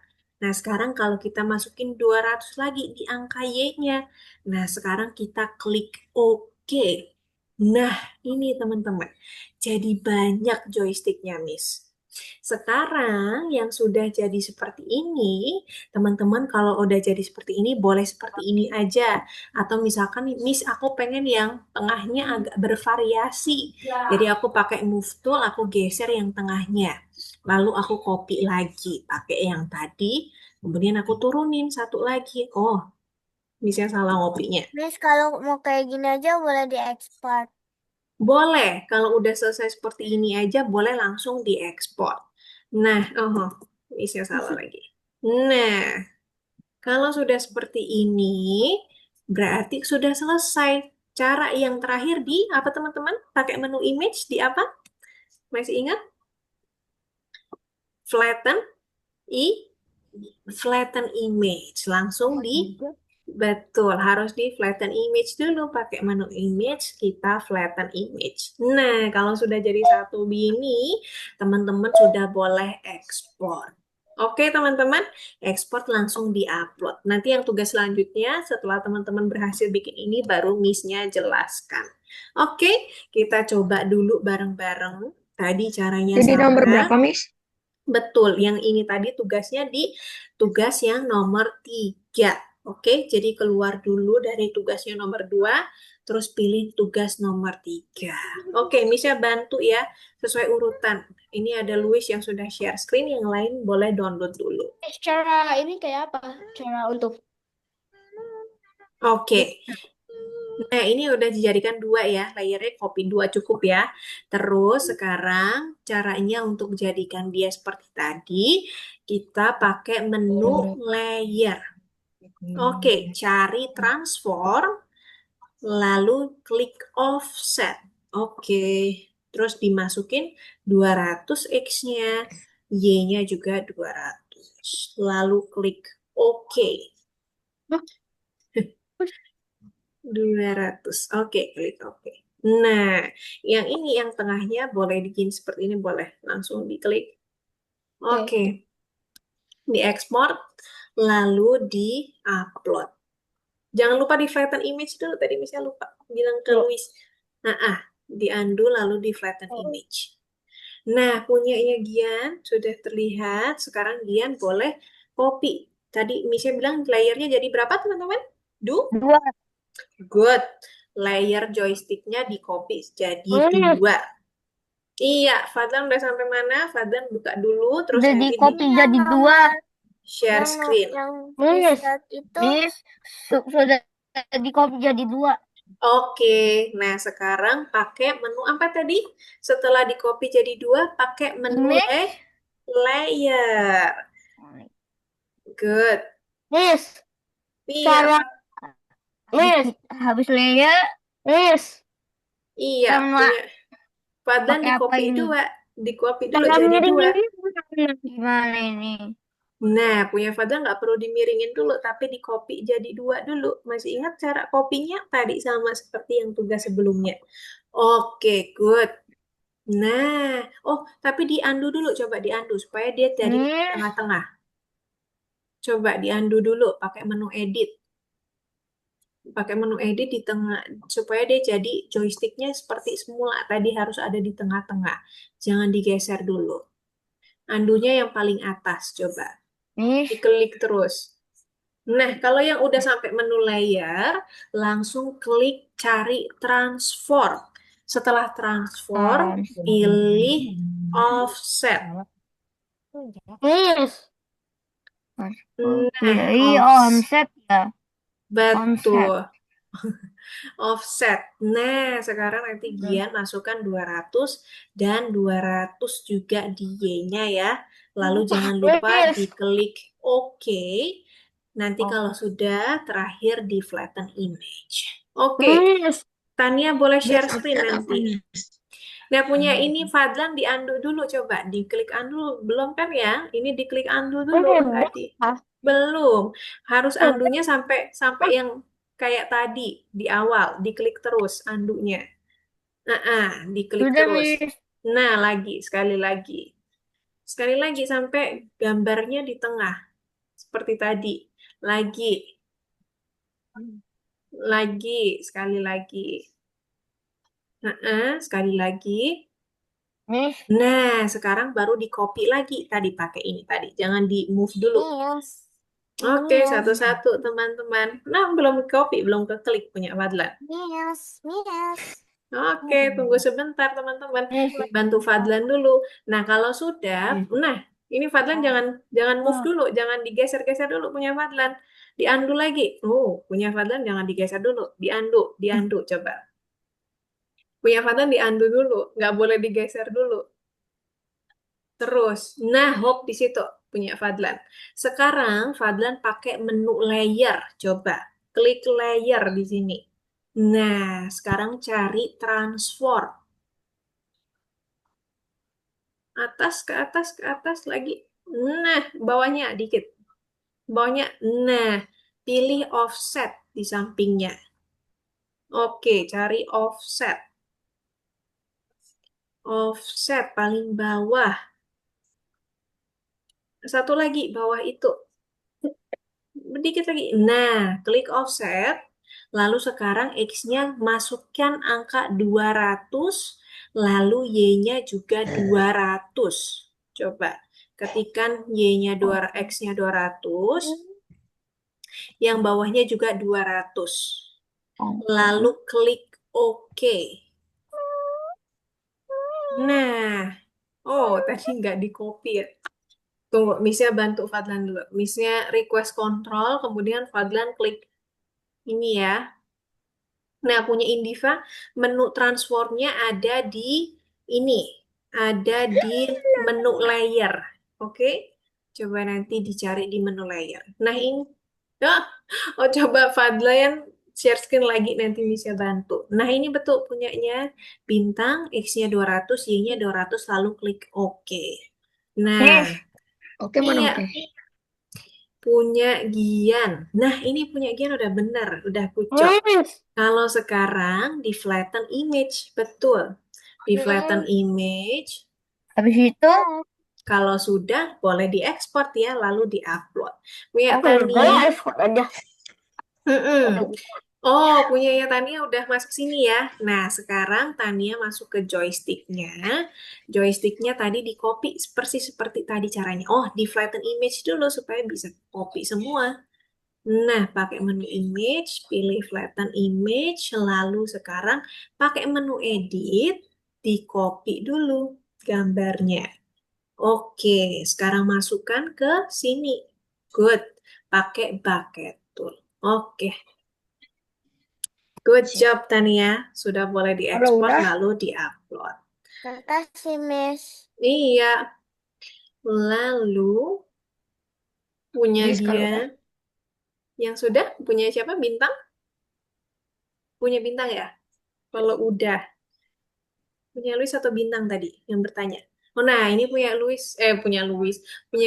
Nah, sekarang kalau kita masukin 200 lagi di angka Y-nya. Nah, sekarang kita klik OK. Nah, ini teman-teman. Jadi banyak joysticknya, Miss. Sekarang yang sudah jadi seperti ini, teman-teman kalau udah jadi seperti ini, boleh seperti ini aja. Atau misalkan, Miss, aku pengen yang tengahnya agak bervariasi. Jadi aku pakai move tool, aku geser yang tengahnya. Lalu aku copy lagi, pakai yang tadi. Kemudian aku turunin satu lagi. Oh, Miss yang salah ngopinya. Miss, kalau mau kayak gini aja boleh diekspor. Boleh, kalau udah selesai seperti ini aja, boleh langsung diekspor. Nah, oh, isinya salah lagi. Nah, kalau sudah seperti ini, berarti sudah selesai. Cara yang terakhir di apa teman-teman? Pakai menu image di apa? Masih ingat? Flatten, i, flatten image. Langsung di Betul, harus di flatten image dulu. Pakai menu image, kita flatten image. Nah, kalau sudah jadi satu bini, teman-teman sudah boleh ekspor. Oke, teman-teman, ekspor langsung di-upload. Nanti yang tugas selanjutnya, setelah teman-teman berhasil bikin ini, baru Miss-nya jelaskan. Oke, kita coba dulu bareng-bareng. Tadi caranya Jadi nomor sama. berapa, Miss? Betul, yang ini tadi tugasnya di tugas yang nomor 3. Oke, jadi keluar dulu dari tugasnya nomor 2, terus pilih tugas nomor 3. Oke, Misha bantu ya, sesuai urutan. Ini ada Luis yang sudah share screen, yang lain boleh download dulu. Cara ini kayak apa? Cara untuk Oke, nah ini udah dijadikan 2 ya, layernya copy 2 cukup ya. Terus sekarang caranya untuk jadikan dia seperti tadi, kita pakai menu layer. Oke, cari transform, lalu klik offset. Oke, terus dimasukin 200 X-nya, Y-nya juga 200. Lalu klik OK. 200. Oke, klik OK. Nah, yang ini yang tengahnya boleh bikin seperti ini, boleh langsung diklik. Oke, diekspor, lalu di-upload. Jangan lupa di flatten image dulu. Tadi misalnya lupa bilang ke Luis. Nah, di undo lalu di flatten image. Nah, punyanya Gian sudah terlihat. Sekarang Gian boleh copy. Tadi misalnya bilang layernya jadi berapa, teman-teman? Dua. Good. Layer joysticknya di copy jadi Miss, 2. Iya, Fadlan udah sampai mana? Fadlan buka dulu, terus udah di nanti di copy jadi dua. share screen. Yang Miss, itu Miss, sudah di copy jadi dua. Oke, nah sekarang pakai menu apa tadi? Setelah di copy jadi 2, pakai menu Miss, layer. Good. Miss, Iya, cara Miss, habis layer, Miss, iya sama punya. Padan pakai di apa copy ini? 2, di copy dulu Cara jadi 2. miringinnya gimana ini? Nah, punya Fadlan nggak perlu dimiringin dulu, tapi di copy jadi 2 dulu. Masih ingat cara kopinya? Tadi sama seperti yang tugas sebelumnya. Oke, good. Nah, oh, tapi di undo dulu, coba di undo supaya dia jadi Miss, tengah-tengah. Coba di undo dulu pakai menu edit. Pakai menu edit di tengah supaya dia jadi joysticknya seperti semula. Tadi harus ada di tengah-tengah. Jangan digeser dulu. Andunya yang paling atas, coba. Miss, Diklik terus. Nah, kalau yang udah sampai menu layer, langsung klik cari transform. Setelah transform, pilih offset. Miss, Nah, pilih omset ya, omset. betul. Offset. Nah, sekarang nanti Gian masukkan 200 dan 200 juga di Y-nya ya. Lalu jangan lupa Miss, diklik OK. Nanti kalau sudah, terakhir di flatten image. Oke, Miss, Tania boleh share Miss, screen nanti. Nah, punya ini Fadlan di undo dulu coba. Diklik undo. Belum kan ya? Ini diklik undo dulu tadi. Belum. Harus andunya sampai sampai yang kayak tadi di awal. Diklik terus andunya. Diklik sudah terus. Miss. Nah, lagi, sekali lagi. Sekali lagi sampai gambarnya di tengah. Seperti tadi. Lagi, sekali lagi. Sekali lagi. Miss, Nah, sekarang baru di copy lagi. Tadi pakai ini tadi. Jangan di move dulu. Miss, Oke, Miss, satu-satu teman-teman. Nah, belum di copy, belum ke klik punya Fadlan. Miss, Miss. Oke, tunggu sebentar teman-teman. Miss, Bantu Fadlan dulu. Nah, kalau sudah, nah ini Fadlan jangan jangan move dulu, jangan digeser-geser dulu punya Fadlan. Diandu lagi. Oh, punya Fadlan jangan digeser dulu. Diandu coba. Punya Fadlan diandu dulu, nggak boleh digeser dulu. Terus, nah hop di situ punya Fadlan. Sekarang Fadlan pakai menu layer, coba klik layer di sini. Nah, sekarang cari transform. Atas ke atas ke atas lagi. Nah, bawahnya dikit. Bawahnya, nah, pilih offset di sampingnya. Oke, cari offset. Offset paling bawah. Satu lagi, bawah itu. Sedikit lagi. Nah, klik offset. Lalu sekarang X-nya masukkan angka 200. Lalu Y-nya juga 200. Coba, ketikkan Y-nya X-nya 200. Yang bawahnya juga 200. Lalu klik OK. Nah, oh tadi nggak di copy ya. Tunggu, Miss-nya bantu Fadlan dulu. Miss-nya request control, kemudian Fadlan klik ini ya. Nah, punya Indiva, menu transformnya ada di ini. Ada di menu layer. Oke? Coba nanti dicari di menu layer. Nah, ini. Oh, oh, coba Fadlan share screen lagi nanti bisa bantu. Nah, ini betul punyanya bintang, X-nya 200, Y-nya 200, lalu klik OK. Nah, Miss. Oke, mana iya, oke? punya Gian. Nah, ini punya Gian udah bener, udah kucok. Miss. Kalau sekarang di flatten image, betul. Di flatten image, Habis itu, kalau sudah boleh diekspor ya, lalu diupload. Punya oke, udah Tania. iPhone aja. Mm-mm. Aduh. Oh, punyanya Tania udah masuk sini ya. Nah, sekarang Tania masuk ke joysticknya. Joysticknya tadi di copy persis seperti tadi caranya. Oh, di flatten image dulu supaya bisa copy semua. Nah, pakai menu image, pilih flatten image, lalu sekarang pakai menu edit, di copy dulu gambarnya. Oke, sekarang masukkan ke sini. Good. Pakai bucket tool. Oke, good job Tania. Sudah boleh Kalau diekspor udah, lalu diupload. makasih, Miss. Iya, lalu punya Miss, kalau udah. dia yang sudah punya siapa? Bintang? Punya bintang ya? Kalau udah punya Luis atau bintang tadi yang bertanya? Oh, nah ini punya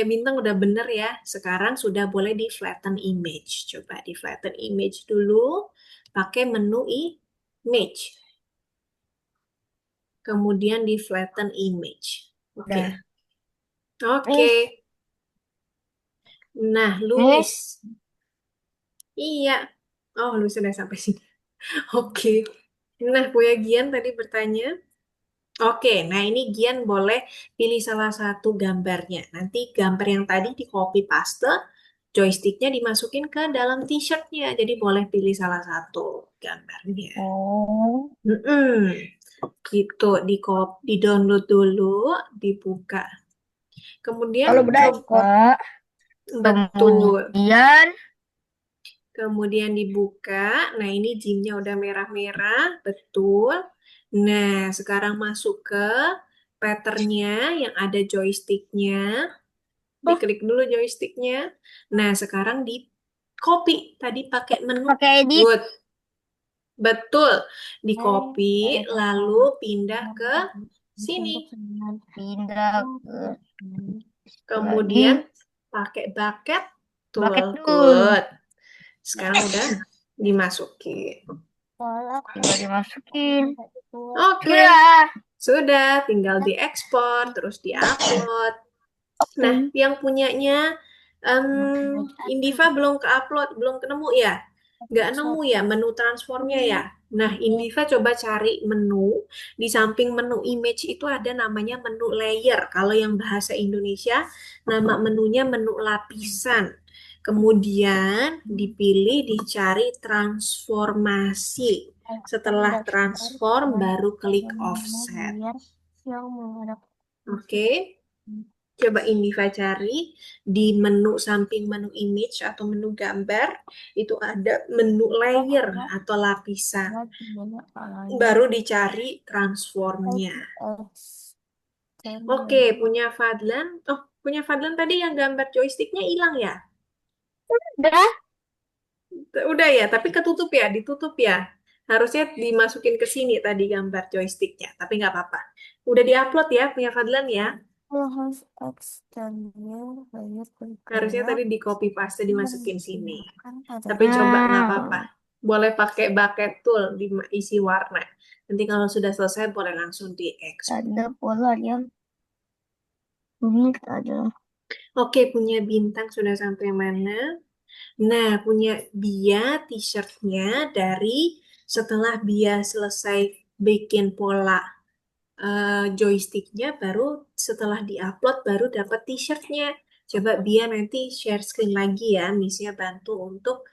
bintang udah bener ya. Sekarang sudah boleh di flatten image. Coba di flatten image dulu, pakai menu image. Kemudian di flatten image. Oke. Udah. Oke. Nah, Luis. Miss. Iya. Oh, Luis sudah sampai sini. Oke. Nah, Buya Gian tadi bertanya. Oke, nah ini Gian boleh pilih salah satu gambarnya. Nanti gambar yang tadi di copy paste, joysticknya dimasukin ke dalam t-shirtnya. Jadi boleh pilih salah satu gambarnya. Oh. Mm-mm. Gitu, di download dulu, dibuka. Kemudian Kalau udah, coba Kak. betul. Kemudian, Kemudian dibuka. Nah, ini gymnya udah merah-merah, betul. Nah, sekarang masuk ke patternnya yang ada joysticknya. Diklik dulu joysticknya. Nah, sekarang di copy. Tadi pakai menu. pakai edit. Good. Betul. Di copy, lalu pindah ke sini. Pindah ke Kemudian pakai bucket tool. bucket tool. Good. Sekarang udah dimasukin. Tinggal dimasukin. Oke, Ya. sudah. Tinggal diekspor, terus diupload. Nah, yang punyanya Indiva belum ke-upload, belum ketemu ya? Nggak nemu ya menu transformnya ya. Nah, Indiva coba cari menu. Di samping menu image itu ada namanya menu layer. Kalau yang bahasa Indonesia, nama menunya menu lapisan. Kemudian dipilih, dicari transformasi. Setelah transform, baru klik offset. Oke. Coba Indiva cari di menu samping menu image atau menu gambar, itu ada menu layer atau lapisan. Baru dicari transformnya. Oke, punya Fadlan. Oh, punya Fadlan tadi yang gambar joysticknya hilang ya? Udah. Udah ya, tapi ketutup ya, ditutup ya. Harusnya dimasukin ke sini tadi gambar joysticknya, tapi nggak apa-apa. Udah diupload ya, punya Fadlan ya. Harusnya tadi di copy paste dimasukin sini. Tapi coba nggak apa-apa. Boleh pakai bucket tool diisi warna. Nanti kalau sudah selesai boleh langsung diekspor. Ada pola yang rumit adalah Oke, punya bintang sudah sampai mana? Nah, punya Bia t-shirtnya dari setelah Bia selesai bikin pola joysticknya, baru setelah diupload baru dapat t-shirtnya. Coba Bia nanti share screen lagi ya, Missnya bantu untuk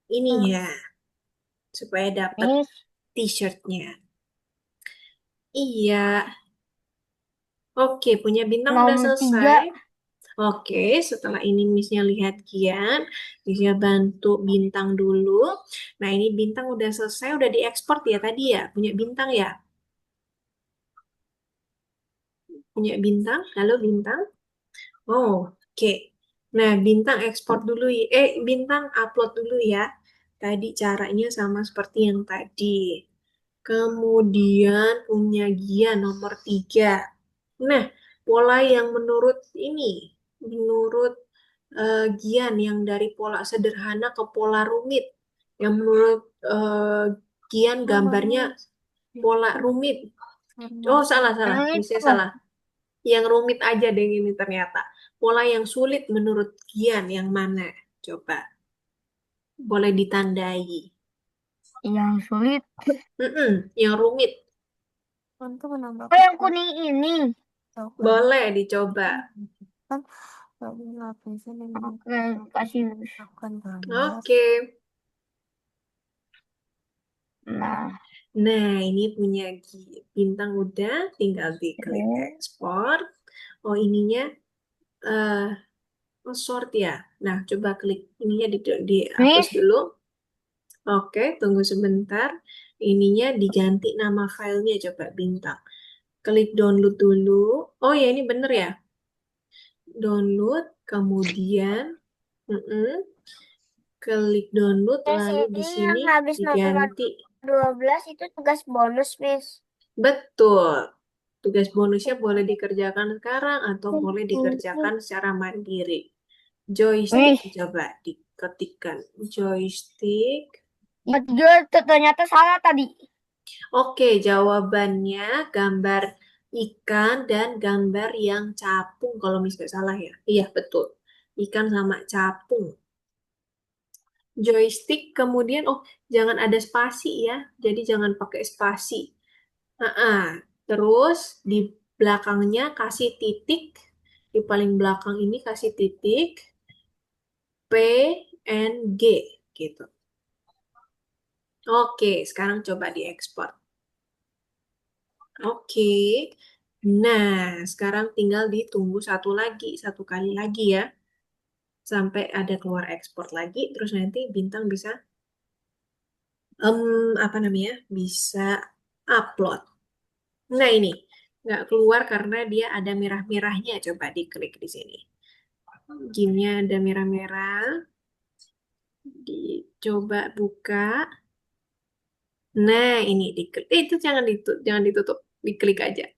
ininya supaya dapat Miss t-shirtnya. Iya, oke, punya bintang udah 63. selesai. Oke, setelah ini Missnya lihat Gian, Missnya bantu bintang dulu. Nah, ini bintang udah selesai, udah diekspor ya tadi ya, punya bintang ya? Punya bintang? Halo bintang? Oh, oke. Nah, bintang ekspor dulu ya. Bintang upload dulu ya. Tadi caranya sama seperti yang tadi. Kemudian punya Gia nomor 3. Nah, pola yang menurut ini, menurut Gian yang dari pola sederhana ke pola rumit. Yang menurut Gian gambarnya pola rumit. Oh, salah, salah. Yang Bisa itu. salah. Yang rumit aja deh ini ternyata. Pola yang sulit menurut Gian yang mana? Coba. Boleh ditandai. Yang sulit. Yang rumit. Oh, yang kuning ini. Boleh dicoba. Oke, kasih. Oke. Nah, Nah, ini punya bintang udah, tinggal diklik oke. ekspor. Oh, ininya eh sort ya. Nah, coba klik ininya dihapus Miss, dulu. Oke, tunggu sebentar. Ininya diganti nama filenya, coba bintang. Klik download dulu. Oh ya, ini bener ya. Download, kemudian klik download, yang lalu di sini yang sini habis nomor diganti. 12 itu tugas bonus, Miss. Betul. Tugas bonusnya boleh dikerjakan sekarang atau boleh dikerjakan secara mandiri. Joystick, Miss, coba diketikkan. Joystick. dia ternyata salah tadi. Oke, jawabannya gambar ikan dan gambar yang capung. Kalau misalnya salah ya. Iya, betul. Ikan sama capung. Joystick kemudian, oh jangan ada spasi ya. Jadi jangan pakai spasi. Terus di belakangnya kasih titik. Di paling belakang ini kasih titik. P, N, G. Gitu. Oke, sekarang coba diekspor. Oke. Nah, sekarang tinggal ditunggu satu kali lagi ya. Sampai ada keluar ekspor lagi, terus nanti bintang bisa, apa namanya, bisa upload. Nah, ini nggak keluar karena dia ada merah-merahnya. Coba diklik di sini. Gimnya ada merah-merah. Dicoba buka. Nah, ini diklik. Itu jangan ditutup. Diklik aja.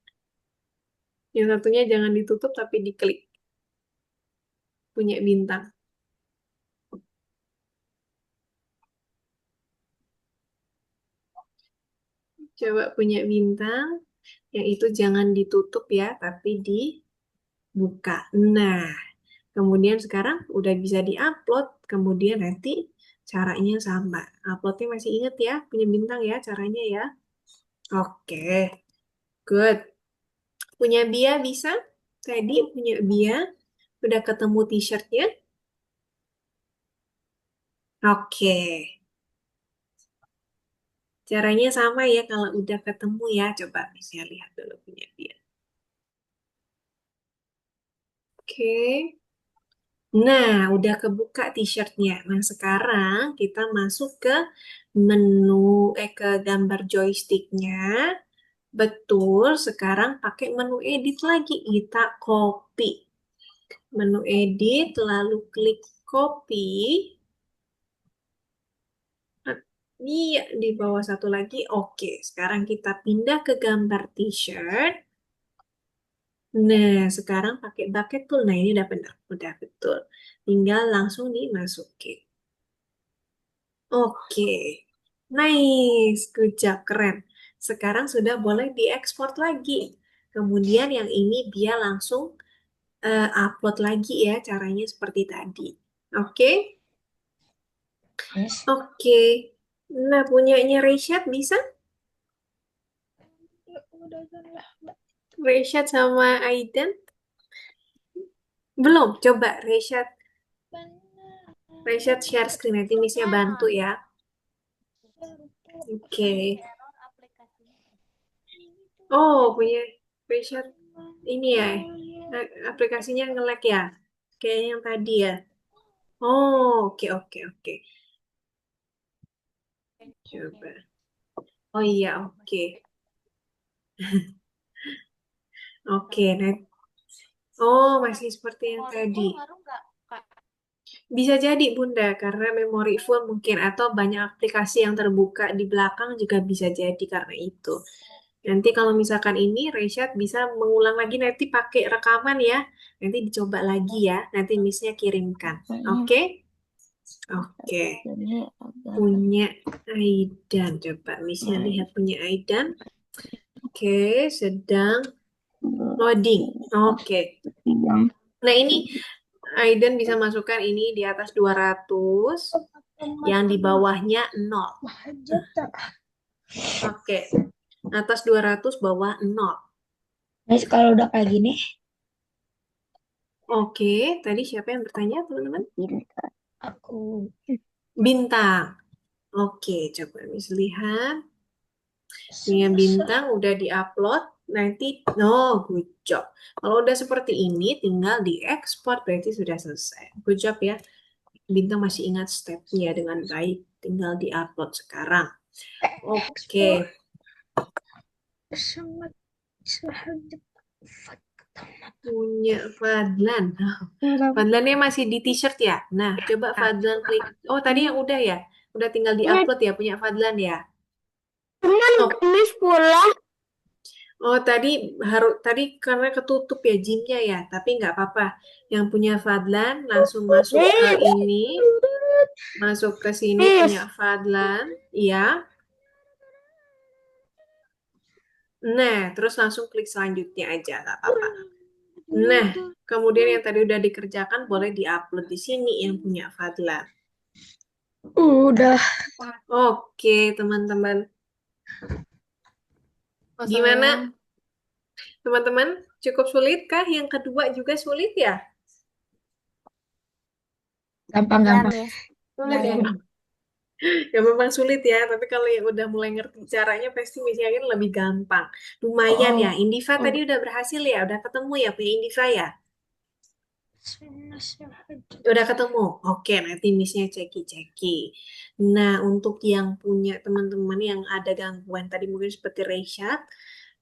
Yang satunya jangan ditutup tapi diklik. Punya bintang. Coba punya bintang. Yang itu jangan ditutup ya, tapi dibuka. Nah, kemudian sekarang udah bisa diupload. Kemudian nanti Caranya sama. Uploadnya masih inget ya, punya bintang ya caranya ya. Oke, good. Punya Bia bisa? Tadi punya Bia. Udah ketemu t-shirtnya? Oke. Caranya sama ya kalau udah ketemu ya. Coba bisa lihat dulu punya Bia. Oke. Nah, udah kebuka t-shirtnya. Nah, sekarang kita masuk ke menu, ke gambar joysticknya. Betul, sekarang pakai menu edit lagi. Kita copy. Menu edit, lalu klik copy. Nah, iya, di bawah satu lagi. Oke, sekarang kita pindah ke gambar t-shirt. Nah, sekarang pakai bucket tool. Nah, ini udah benar. Udah betul. Tinggal langsung dimasukin. Oke, nice, good job, keren. Sekarang sudah boleh diekspor lagi. Kemudian yang ini dia langsung upload lagi ya, caranya seperti tadi. Oke, Yes. oke. Nah, punyanya Reshad bisa? Reshad sama Aidan? Belum, coba Reshad share screen, nanti Miss-nya bantu ya. Oke. Oh, punya Reshad ini ya, aplikasinya nge-lag ya? Kayak yang tadi ya? Oh, oke, oke, oke. Coba. Oh iya, oke. Oke, nah. Oh, masih seperti yang tadi. Bisa jadi, Bunda, karena memori full mungkin, atau banyak aplikasi yang terbuka di belakang juga bisa jadi karena itu. Nanti kalau misalkan ini, Reshad bisa mengulang lagi nanti pakai rekaman ya. Nanti dicoba lagi ya. Nanti Miss-nya kirimkan. Oke? Oke. Ini agak Punya Aidan. Coba Miss-nya lihat punya Aidan. Oke, sedang loading. Oke. yang Nah, ini Aiden bisa masukkan ini di atas 200, yang di bawahnya 0. Oke. Atas 200, bawah 0. Guys, kalau udah kayak gini, Oke, tadi siapa yang bertanya, teman-teman? pintar. aku Bintang. Oke, coba Miss lihat. Punya bintang udah diupload. Nanti, good job. Kalau udah seperti ini, tinggal diekspor, berarti sudah selesai. Good job ya. Bintang masih ingat stepnya dengan baik. Tinggal diupload sekarang. Oke. sangat Punya Fadlan. Fadlannya masih di t-shirt ya? Nah, coba Fadlan klik. Oh, tadi yang udah ya? Udah tinggal di-upload ya punya Fadlan ya? Cuman Oh, Miss pulang. oh, tadi karena ketutup ya gymnya ya, tapi nggak apa-apa. Yang punya Fadlan langsung masuk ke ini, masuk ke sini punya Miss, Fadlan, iya. Nah, terus langsung klik selanjutnya aja, nggak apa-apa. Nah, kemudian yang tadi udah dikerjakan boleh diupload di sini yang punya Fadlan. udah. Oke, teman-teman. Gimana, teman-teman? Cukup sulit kah? Yang kedua juga sulit ya? Gampang-gampang. Sulit ya? Ya memang sulit ya, tapi kalau yang udah mulai ngerti caranya pasti misalnya lebih gampang. Lumayan ya. Indiva tadi udah berhasil ya? Udah ketemu ya punya Indiva ya? Udah ketemu? Oke, nanti Miss-nya ceki-ceki. Nah, untuk yang punya teman-teman yang ada gangguan tadi mungkin seperti Reshad,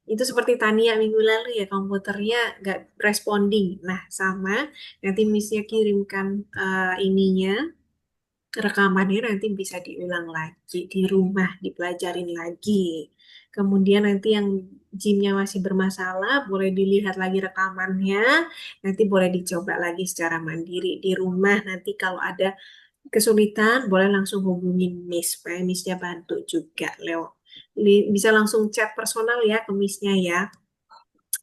itu seperti Tania minggu lalu ya, komputernya nggak responding. Nah, sama, nanti Miss-nya kirimkan ininya, rekamannya nanti bisa diulang lagi di rumah, dipelajarin lagi. Kemudian nanti yang gymnya masih bermasalah, boleh dilihat lagi rekamannya, nanti boleh dicoba lagi secara mandiri di rumah. Nanti kalau ada kesulitan, boleh langsung hubungin Miss, supaya Miss-nya bantu juga, Leo. Bisa langsung chat personal ya ke Miss-nya ya.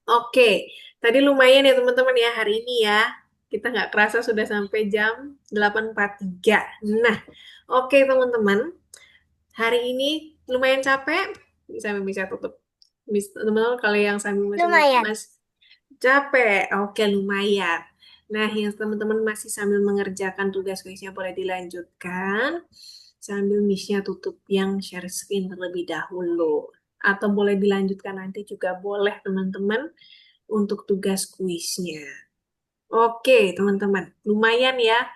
Oke, tadi lumayan ya teman-teman ya hari ini ya. Kita nggak kerasa sudah sampai jam 8.43. Nah, Oke, teman-teman. Hari ini lumayan capek. Sambil bisa tutup. Teman-teman, kalau yang sambil masih Lumayan. mas capek. Oke, lumayan. Nah, yang teman-teman masih sambil mengerjakan tugas kuisnya boleh dilanjutkan. Sambil Miss-nya tutup yang share screen terlebih dahulu. Atau boleh dilanjutkan nanti juga boleh, teman-teman, untuk tugas kuisnya. Oke, teman-teman. Lumayan ya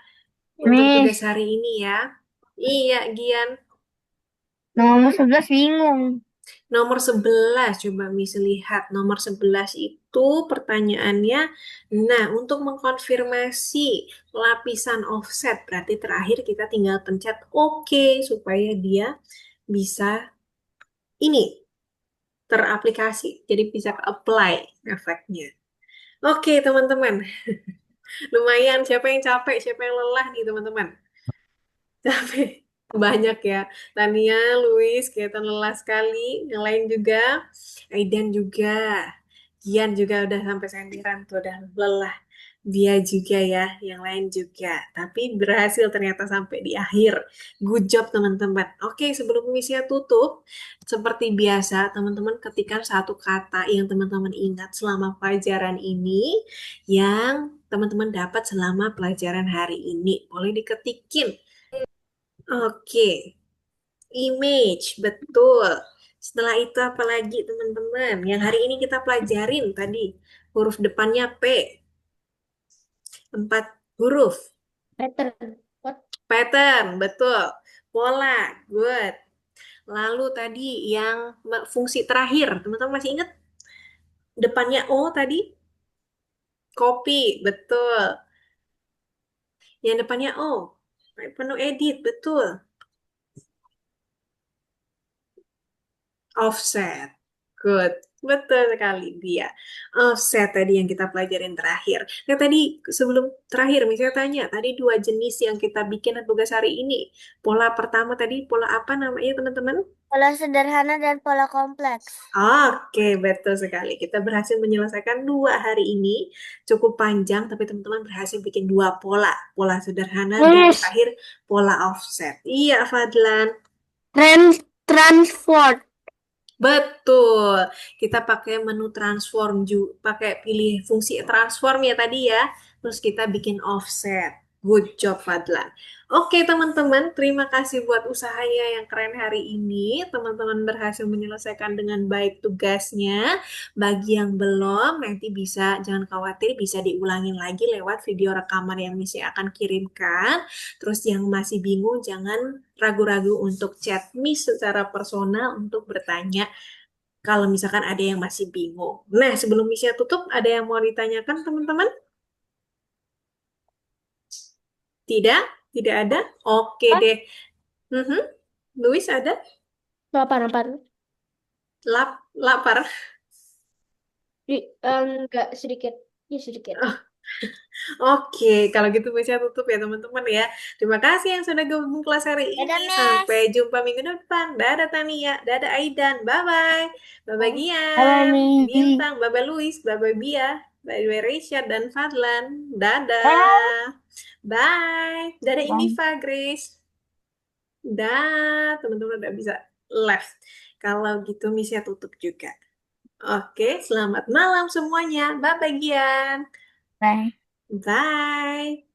untuk tugas Miss, hari ini ya. Iya, Gian. nomor 11 bingung. Nomor 11 coba Miss lihat. Nomor 11 itu pertanyaannya, nah untuk mengkonfirmasi lapisan offset, berarti terakhir kita tinggal pencet OK supaya dia bisa ini teraplikasi. Jadi bisa apply efeknya. Oke, teman-teman. Lumayan, siapa yang capek, siapa yang lelah nih, teman-teman? Capek. Banyak ya. Tania, Luis, kelihatan lelah sekali. Yang lain juga. Aidan juga. Gian juga udah sampai sendiran tuh, udah lelah. Dia juga ya, yang lain juga. Tapi berhasil ternyata sampai di akhir. Good job teman-teman. Oke, sebelum misinya tutup, seperti biasa, teman-teman ketikkan satu kata yang teman-teman ingat selama pelajaran ini, yang teman-teman dapat selama pelajaran hari ini. Boleh diketikin. Oke, image, betul. Setelah itu apa lagi teman-teman? Yang hari ini kita pelajarin tadi, huruf depannya P, 4 huruf. Pattern. What? Pattern, betul. Pola, good. Lalu tadi yang fungsi terakhir, teman-teman masih ingat? Depannya O tadi, copy, betul. Yang depannya O, penuh edit, betul. Offset. Good. Betul sekali dia. Offset tadi yang kita pelajarin terakhir. Nah tadi sebelum terakhir misalnya tanya, tadi 2 jenis yang kita bikin tugas hari ini. Pola pertama tadi, pola apa namanya teman-teman? Pola sederhana dan pola kompleks. Oke, betul sekali. Kita berhasil menyelesaikan 2 hari ini. Cukup panjang, tapi teman-teman berhasil bikin 2 pola. Pola sederhana dan Miss, terakhir pola offset. Iya, Fadlan. transport. Betul. Kita pakai menu transform juga, pakai pilih fungsi transform ya tadi ya. Terus kita bikin offset. Good job, Fadlan. Oke, teman-teman, terima kasih buat usahanya yang keren hari ini. Teman-teman berhasil menyelesaikan dengan baik tugasnya. Bagi yang belum, nanti bisa, jangan khawatir, bisa diulangin lagi lewat video rekaman yang Missy akan kirimkan. Terus yang masih bingung, jangan ragu-ragu untuk chat Miss secara personal untuk bertanya kalau misalkan ada yang masih bingung. Nah, sebelum Missnya tutup, ada yang mau ditanyakan, teman-teman? Tidak? Tidak ada? Oke deh. Mhm. Luis ada? Lapar. Lapar? Enggak sedikit. Ya sedikit. Oke, kalau gitu Missnya tutup ya, teman-teman ya. Terima kasih yang sudah gabung kelas hari Dadah, ini. Miss. Sampai jumpa minggu depan. Dadah Tania, dadah Aidan, bye-bye. Bye-bye Halo, Gian, Miss. Bintang, bye-bye Luis, bye-bye Bia, bye-bye Reisha dan Fadlan. Bye. Dadah. Bye. Dadah Bye. Indiva, Grace. Dah, teman-teman udah bisa left. Kalau gitu Missnya tutup juga. Oke, selamat malam semuanya. Bye-bye Gian. Bye. Bye.